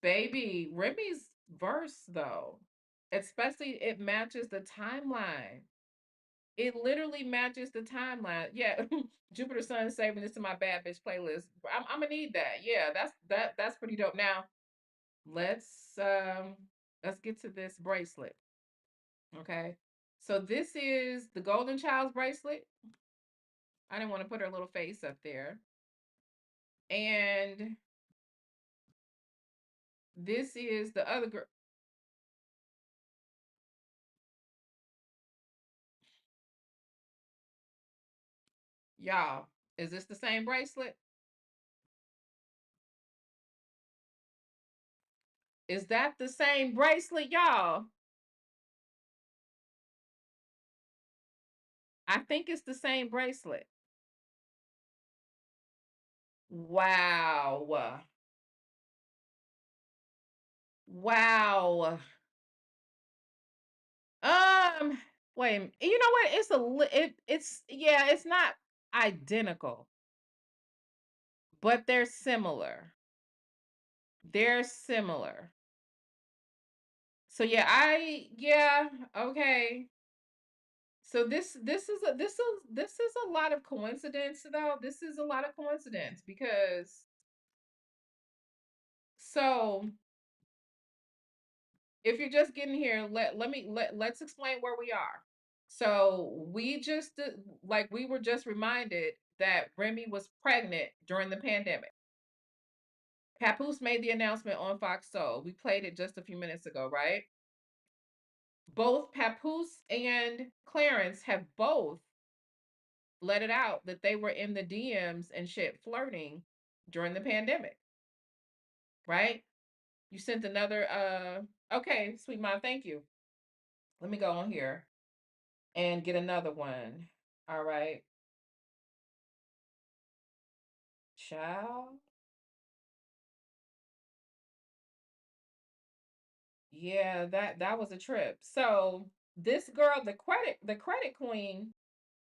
Baby, Remy's verse though, especially it matches the timeline. It literally matches the timeline. Yeah, Jupiter Sun saving this to my bad bitch playlist. I'm gonna need that. Yeah, that's pretty dope. Now let's Let's get to this bracelet. Okay. So this is the Golden Child's bracelet. I didn't want to put her little face up there. And this is the other girl. Y'all, is this the same bracelet? Is that the same bracelet, y'all? I think it's the same bracelet. Wow. Wow. Wait, you know what? It's yeah, it's not identical, but they're similar. They're similar. So yeah, okay. So this is a lot of coincidence though. This is a lot of coincidence because so if you're just getting here, let's explain where we are. So we were just reminded that Remy was pregnant during the pandemic. Papoose made the announcement on Fox Soul. We played it just a few minutes ago, right? Both Papoose and Clarence have both let it out that they were in the DMs and shit flirting during the pandemic, right? You sent another okay, sweet mom, thank you. Let me go on here and get another one. All right. Child. Yeah, that was a trip. So this girl, the credit queen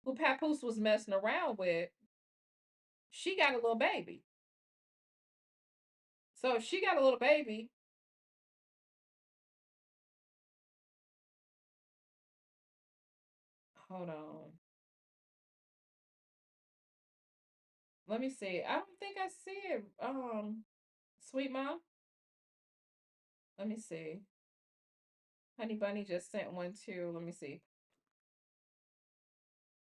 who Papoose was messing around with, she got a little baby. So if she got a little baby, hold on. Let me see. I don't think I see it. Sweet mom. Let me see. Honey Bunny just sent one too. Let me see.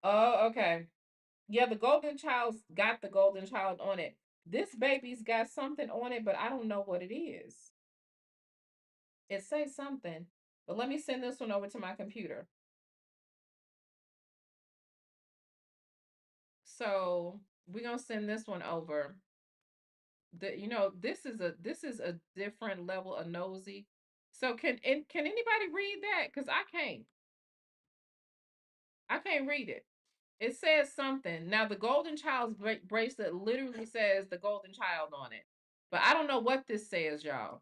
Oh, okay. Yeah, the golden child's got the golden child on it. This baby's got something on it, but I don't know what it is. It says something, but let me send this one over to my computer. So we're gonna send this one over. This is a different level of nosy. So can anybody read that? Because I can't read it. It says something. Now the golden child's bracelet literally says the golden child on it, but I don't know what this says, y'all.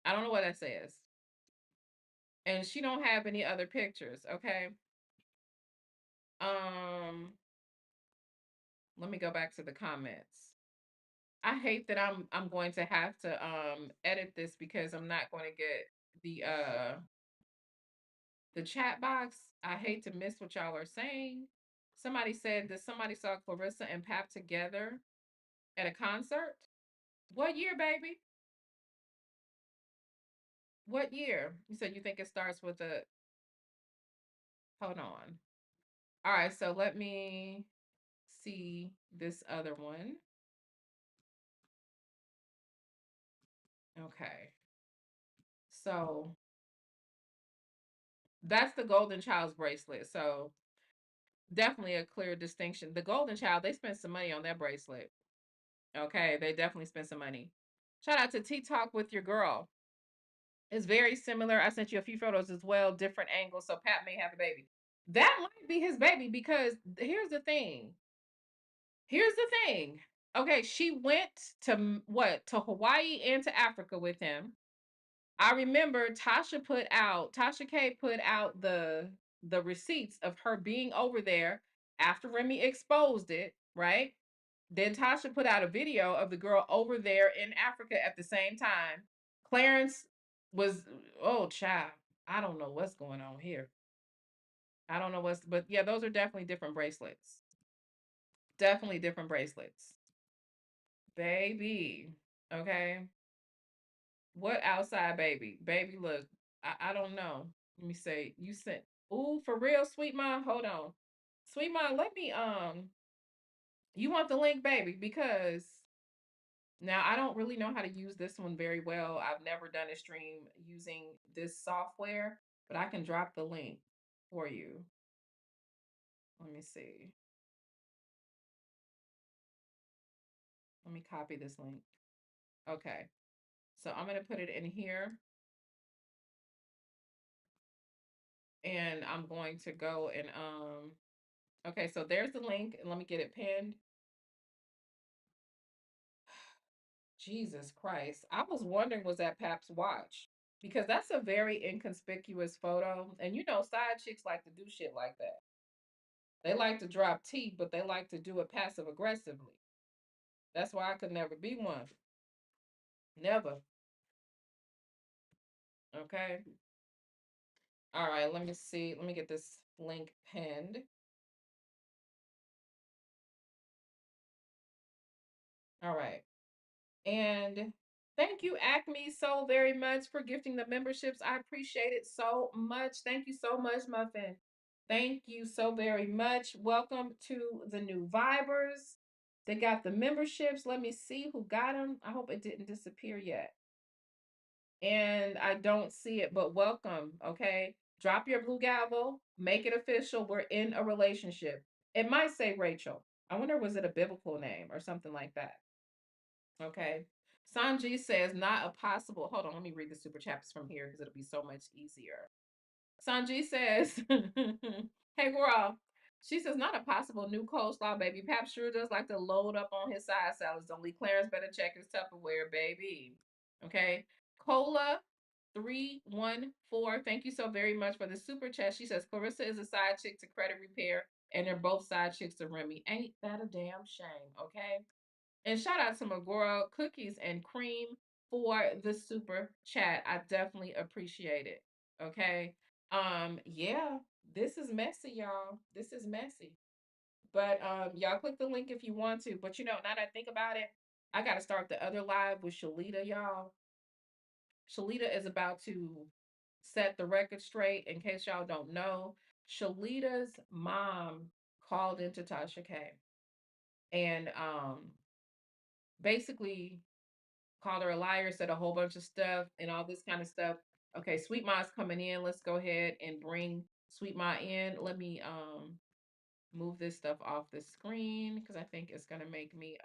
I don't know what that says. And she don't have any other pictures. Okay. Um, let me go back to the comments. I hate that I'm going to have to edit this because I'm not going to get the chat box. I hate to miss what y'all are saying. Somebody said that somebody saw Claressa and Pap together at a concert. What year, baby? What year? You said you think it starts with a. Hold on. All right, so let me see this other one. Okay. So that's the Golden Child's bracelet. So definitely a clear distinction. The Golden Child, they spent some money on that bracelet. Okay, they definitely spent some money. Shout out to T Talk with your girl. It's very similar. I sent you a few photos as well, different angles. So Pat may have a baby. That might be his baby because here's the thing. Here's the thing. Okay, she went to what? To Hawaii and to Africa with him. I remember Tasha K put out the receipts of her being over there after Remy exposed it, right? Then Tasha put out a video of the girl over there in Africa at the same time. Clarence was, oh child, I don't know what's going on here. I don't know but yeah, those are definitely different bracelets. Definitely different bracelets. Baby. Okay. What outside baby? Baby, look, I don't know. Let me say you sent. Ooh, for real, sweet mom. Hold on, sweet mom. Let me You want the link, baby? Because now I don't really know how to use this one very well. I've never done a stream using this software, but I can drop the link for you. Let me see. Let me copy this link. Okay. So I'm going to put it in here. And I'm going to go and okay, so there's the link and let me get it pinned. Jesus Christ. I was wondering, was that Pap's watch? Because that's a very inconspicuous photo. And you know, side chicks like to do shit like that. They like to drop tea, but they like to do it passive aggressively. That's why I could never be one. Never. Okay. All right, let me see. Let me get this link pinned. All right. And thank you, Acme, so very much for gifting the memberships. I appreciate it so much. Thank you so much, Muffin. Thank you so very much. Welcome to the new Vibers. They got the memberships. Let me see who got them. I hope it didn't disappear yet. And I don't see it, but welcome. Okay. Drop your blue gavel, make it official. We're in a relationship. It might say Rachel. I wonder, was it a biblical name or something like that? Okay. Sanji says, not a possible. Hold on, let me read the super chats from here because it'll be so much easier. Sanji says, hey, girl. She says, not a possible new coleslaw, baby. Pap sure does like to load up on his side salads. Don't leave Clarence better check his Tupperware, baby. Okay. Cola 314. Thank you so very much for the super chat. She says, Claressa is a side chick to credit repair, and they're both side chicks to Remy. Ain't that a damn shame? Okay. And shout out to Magora Cookies and Cream for the super chat. I definitely appreciate it. Okay. Yeah, this is messy, y'all. This is messy. But y'all click the link if you want to. But you know, now that I think about it, I gotta start the other live with Shalita, y'all. Shalita is about to set the record straight in case y'all don't know. Shalita's mom called into Tasha K and basically called her a liar, said a whole bunch of stuff and all this kind of stuff. Okay, Sweet Ma's coming in. Let's go ahead and bring Sweet Ma in. Let me move this stuff off the screen because I think it's gonna make me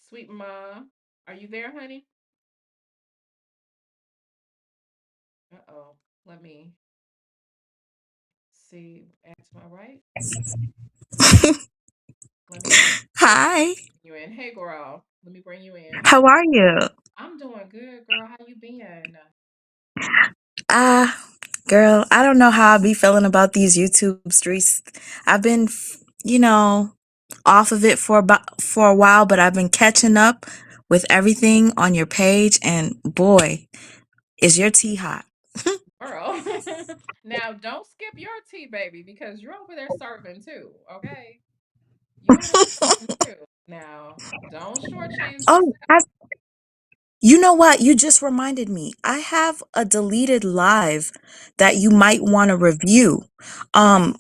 Sweet Ma, are you there, honey? Uh-oh. Let me see. Add to my right. Let me Hi, you in. Hey girl. Let me bring you in. how are you? I'm doing good, girl. How you been? Ah, girl, I don't know how I'll be feeling about these YouTube streets. I've been, off of it for a while, but I've been catching up with everything on your page, and boy, is your tea hot. Girl. Now don't skip your tea, baby, because you're over there serving too. Okay. You over there serving too. Now, don't shortchange Oh, yourself. you know what? You just reminded me. I have a deleted live that you might want to review. Okay. Um,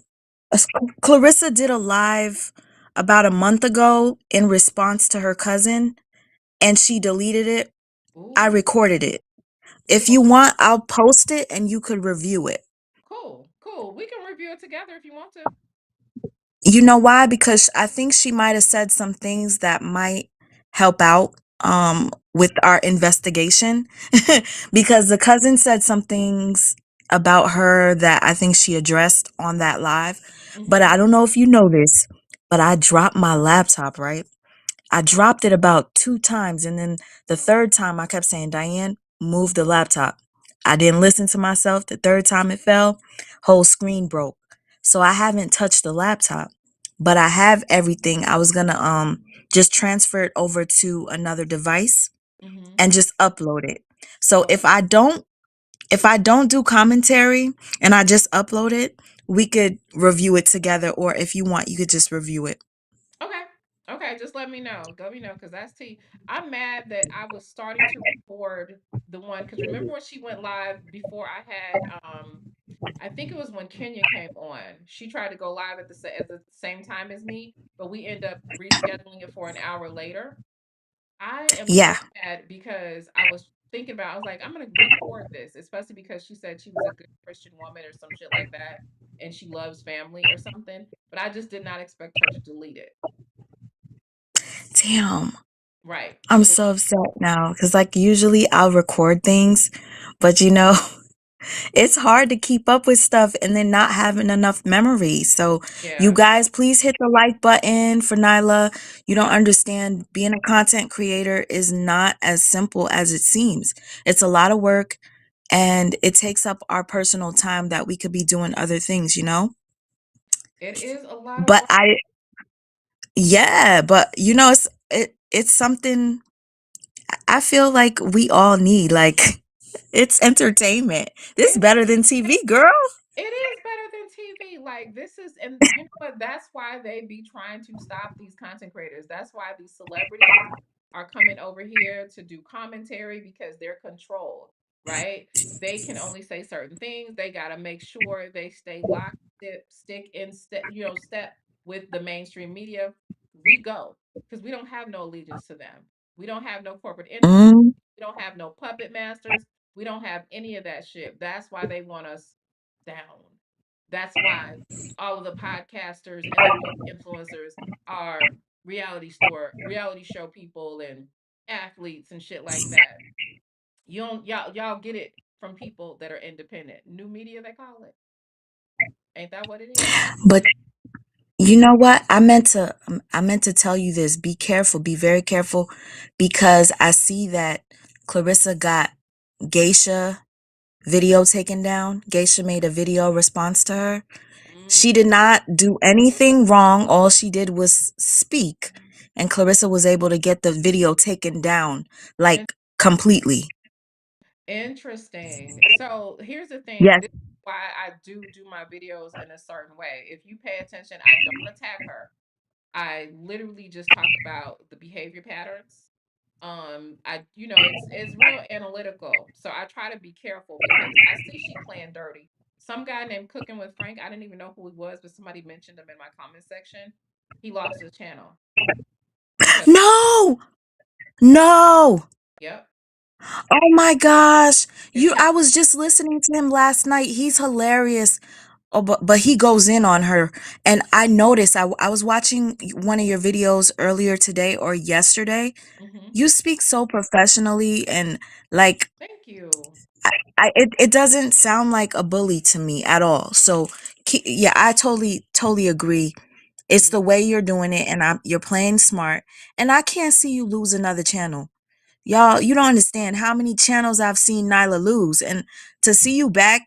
Clarissa did a live about a month ago in response to her cousin, and she deleted it. I Ooh. recorded it. If Ooh. you Okay. want, I'll post it and you could review it. Cool. Cool. We can review it together if you want to. You know why? Because I think she might have said some things that might help out with our investigation. Because the cousin said some things about her that I think she addressed on that live. But Mm-hmm. I don't know if you know this, but I dropped my laptop, right? I dropped it about 2 times, and then the third time I kept saying, "Diane, move the laptop." I didn't listen to myself. The third time it fell, whole screen broke. So I haven't touched the laptop, but I have everything. I was gonna just transfer it over to another device Mm-hmm. and just upload it. So Okay. if I don't do commentary and I just upload it, we could review it together, or if you want, you could just review it. Okay. Okay, just let me know. Let me know because that's tea. I'm mad that I was starting to record the one because remember when she went live before I had I think it was when Kenya came on. She tried to go live at the same time as me, but we end up rescheduling it for an hour later. I am Yeah. so mad because I was thinking about I was like, I'm gonna record this, especially because she said she was a good Christian woman or some shit like that, and she loves family or something. But I just did not expect her to delete it. Damn. Right. I'm So so upset now because, like, usually I'll record things, but it's hard to keep up with stuff and then not having enough memory. So, you yeah, guys, please hit the like button for Nyla. You don't understand. Being a content creator is not as simple as it seems. It's a lot of work and it takes up our personal time that we could be doing other things, you know? it is a lot of But work. yeah, but it's something I feel like we all need. Like, it's entertainment. This It better than is. TV, girl. It is better than TV. Like this is, and you know what? That's why they be trying to stop these content creators. That's why these celebrities are coming over here to do commentary because they're controlled, right? They can only say certain things. They got to make sure they stay locked, stick in step, step with the mainstream media. We go because we don't have no allegiance to them. We don't have no corporate interests. Mm, We don't have no puppet masters. We don't have any of that shit. That's why they want us down. That's why all of the podcasters and the beauty influencers are reality show people and athletes and shit like that. You don't y'all get it from people that are independent. New media they call it. Ain't that what it is? but you know what? I meant to tell you this. Be careful. Be very careful, because I see that Clarissa got Geisha video taken down. Geisha made a video response to her. Mm. She did not do anything wrong. All she did was speak, and Clarissa was able to get the video taken down, In- like, completely. Interesting. So here's the thing. Yes. This is why I do my videos in a certain way. If you pay attention, I don't attack her. I literally just talk about the behavior patterns. It's real analytical. So I try to be careful because I see she playing dirty. Some guy named Cooking with Frank, I didn't even know who he was, but somebody mentioned him in my comment section. He lost his channel because No. No. yep, Oh my gosh. his channel. I was just listening to him last night. He's hilarious. Oh, but he goes in on her. And I noticed, I was watching one of your videos earlier today or yesterday. Hmm. You speak so professionally, and, like, Thank you. it doesn't sound like a bully to me at all. So, yeah, I totally agree. It's Mm. the way you're doing it, and you're playing smart. And I can't see you lose another channel. Y'all, you don't understand how many channels I've seen Nyla lose, and to see you back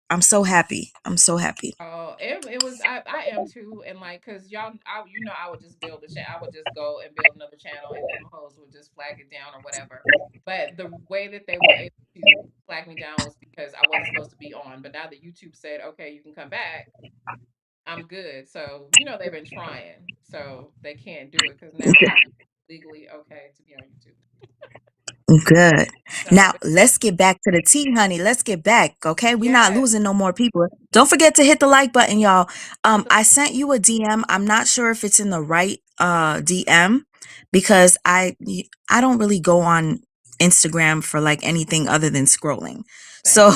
I'm so happy. I'm so happy. Oh, it was I am too, and like, cause y'all, I would just build a channel. I would just go and build another channel, and them hoes would just flag it down or whatever. But the way that they were able to flag me down was because I wasn't supposed to be on. But now that YouTube said, okay, you can come back, I'm good. So they've been trying, so they can't do it because now I'm legally okay to be on YouTube. Good. So, Now, but let's get back to the tea, honey. Let's get back, okay? We not yes, losing no more people. Don't forget to hit the like button, y'all. hit the I sent you a DM. I'm not sure if it's in the right DM, because I don't really go on Instagram for, like, anything other than scrolling. same. So,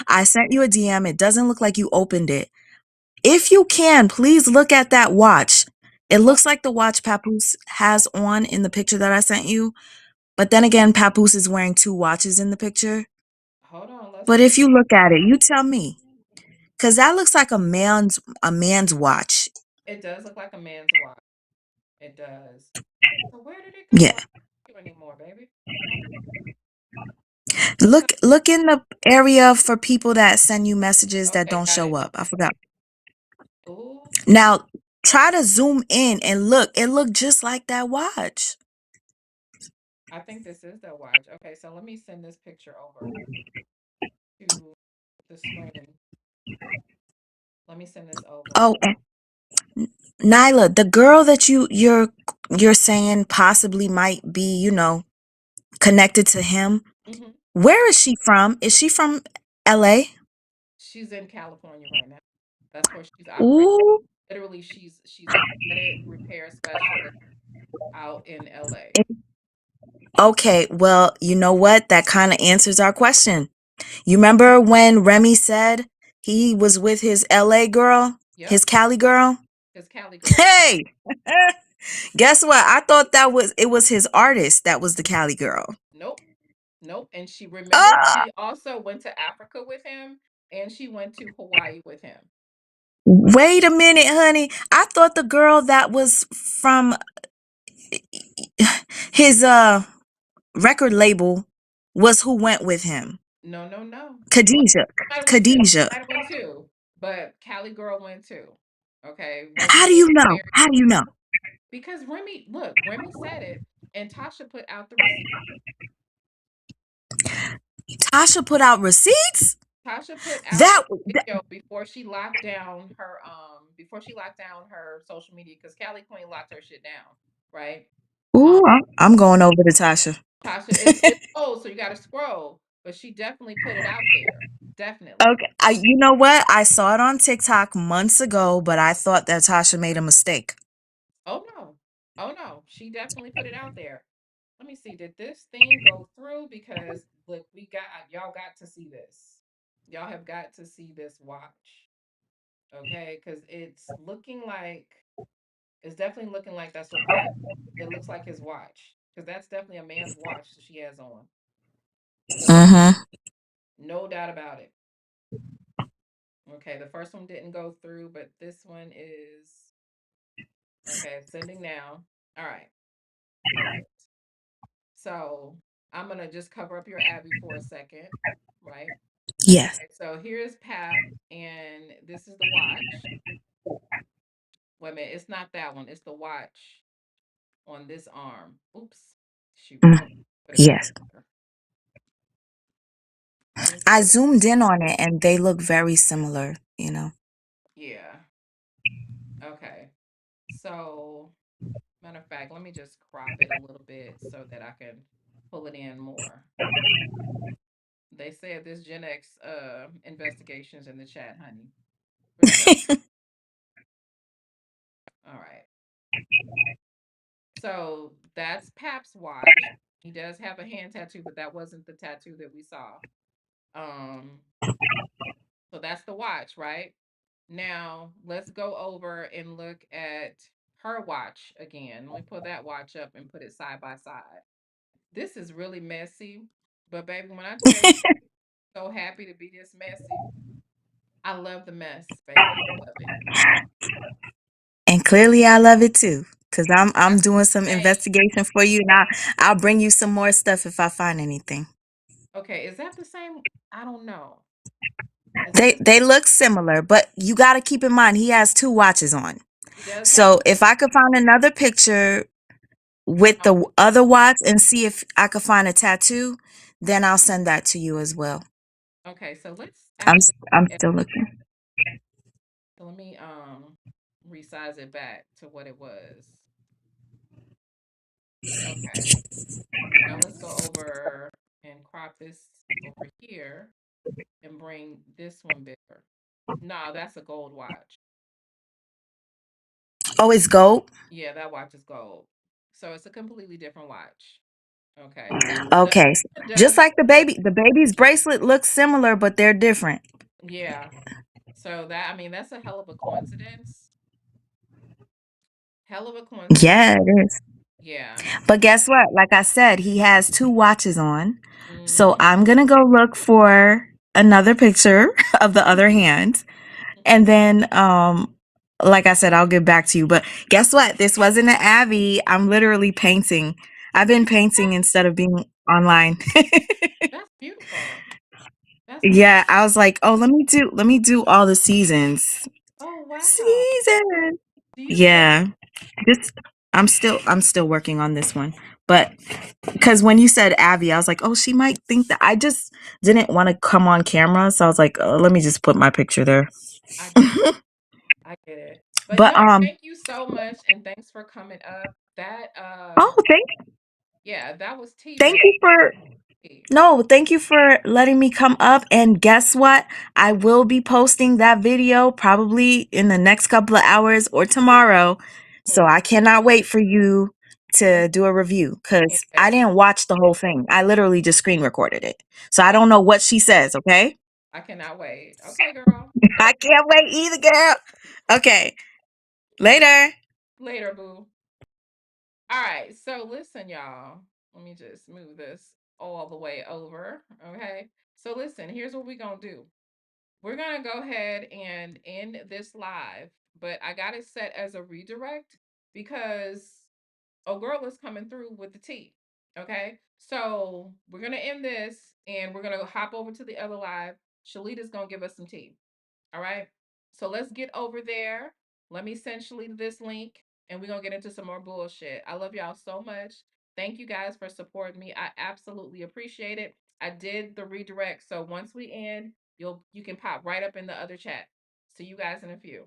I sent you a DM. It doesn't look like you opened it. If you can, please look at that watch. It Oh, looks like the watch Papoose has on in the picture that I sent you. But then again, Papoose is wearing two watches in the picture. hold on, let's But see. if you look at it, you tell me. Cause that looks like a man's watch. It does look like a man's watch. It does. So where did it go? Yeah. I don't see you anymore, baby. Hold on. Look in the area for people that send you messages that Okay, don't got show it. up. I forgot. Ooh, Now try to zoom in and look. It looked just like that watch. I think this is the watch. Okay, so let me send this picture over to the screen. Let me send this over. Oh, Nyla, the girl that you're saying possibly might be, connected to him. Hmm. Where is she from? Is she from LA? She's in California right now. That's where she's operating. Ooh. Literally, she's a credit repair specialist out in LA. Okay, well, you know what? That kind of answers our question. You remember when Remy said he was with his LA girl, Yep, his Cali girl? his Cali girl. Hey, guess what? I thought it was his artist that was the Cali girl. Nope, nope. And she remember Ah, she also went to Africa with him, and she went to Hawaii with him. wait a minute, honey. I thought the girl that was from his record label was who went with him. No, no, no. Well, Khadijah. might have went too. Khadijah. Might have went too. But Cali girl went too. Okay, How Remy do was you know? married How do you know? because Remy. Look, Remy said it, and Tasha put out the receipt. Tasha put out receipts? Tasha put out That, a that video before she locked down her social media because Cali Queen locked her shit down, right? Um, Ooh, I'm going over to Tasha. Tasha, it's old, so you got to scroll, but she definitely put it out there, definitely. Okay, you know what? I saw it on TikTok months ago, but I thought that Tasha made a mistake. Oh no, oh no, she definitely put it out there. Let me see, did this thing go through? Because look, y'all got to see this. Y'all have got to see this watch, okay? Because it's definitely looking like that's what Pat. It looks like his watch because that's definitely a man's watch that she has on. No, Mm-hmm. no doubt about it. Okay, the first one didn't go through, but this one is okay. Sending now. All right, perfect. So I'm gonna just cover up your Abby for a second, right? Yes. Okay, so here's Pap, and this is the watch. Wait a minute, it's not that one. It's the watch on this arm. Oops, shoot. Mm, Hold on. Put it back yes. here. Let me I put it. zoomed in on it and they look very similar. Yeah. Okay. So, matter of fact, let me just crop it a little bit so that I can pull it in more. They said this Gen X investigations in the chat, honey. Respect. All right. So that's Pap's watch. He does have a hand tattoo, but that wasn't the tattoo that we saw. Um, so that's the watch, right? Now let's go over and look at her watch again. Let me pull that watch up and put it side by side. This is really messy, but baby, when I tell you I'm so happy to be this messy, I love the mess, baby. I love it. And clearly I love it too. Cause I'm That's doing some the same. investigation for you and I'll bring you some more stuff if I find anything. Okay, is that the same? I don't know. Is that They the they look similar, but you gotta keep in mind he has two watches on. he does have So if I could find another picture with oh, the other watch and see if I could find a tattoo, then I'll send that to you as well. okay, so let's I'm actually I'm look at still looking. so let me resize it back to what it was. Okay. Now let's go over and crop this over here and bring this one bigger. No, that's a gold watch. Oh, it's gold? Yeah, that watch is gold. So it's a completely different watch. Okay. The Okay. one does Just have like the baby's bracelet looks similar, but they're different. yeah. So that I mean that's a hell of a coincidence. Hell of a coincidence. Yeah, it is. Yeah. But guess what? Like I said, he has two watches on. So Hmm. I'm gonna go look for another picture of the other hand. And then like I said, I'll get back to you. But guess what? This wasn't an Abby. I'm literally painting. I've been painting instead of being online. That's beautiful. That's beautiful. Yeah, I was like, oh, let me do all the seasons. Oh wow. Season. Do you still Yeah. This I'm still working on this one. But because when you said Abby, I was like, oh, she might think that I just didn't want to come on camera. So I was like, oh, let me just put my picture there. I get it. I get it. But But no, thank you so much, and thanks for coming up. That oh, yeah, that was tea, thank baby. you for no, thank you for letting me come up. And guess what? I will be posting that video probably in the next couple of hours or tomorrow. So I cannot wait for you to do a review because I didn't watch the whole thing. I literally just screen recorded it. So I don't know what she says, okay? I cannot wait. Okay, girl. I can't wait either, girl. Okay. Later. Later, boo. All right, so listen, y'all. Let me just move this all the way over. Okay. So listen, here's what we're gonna do. We're gonna go ahead and end this live, but I got it set as a redirect because a girl is coming through with the tea. Okay. So we're gonna end this and we're gonna hop over to the other live. Shalita's gonna give us some tea. All right. So let's get over there. Let me send Shalita this link and we're going to get into some more bullshit. I love y'all so much. Thank you guys for supporting me. I absolutely appreciate it. I did the redirect. So once we end, you can pop right up in the other chat. See you guys in a few.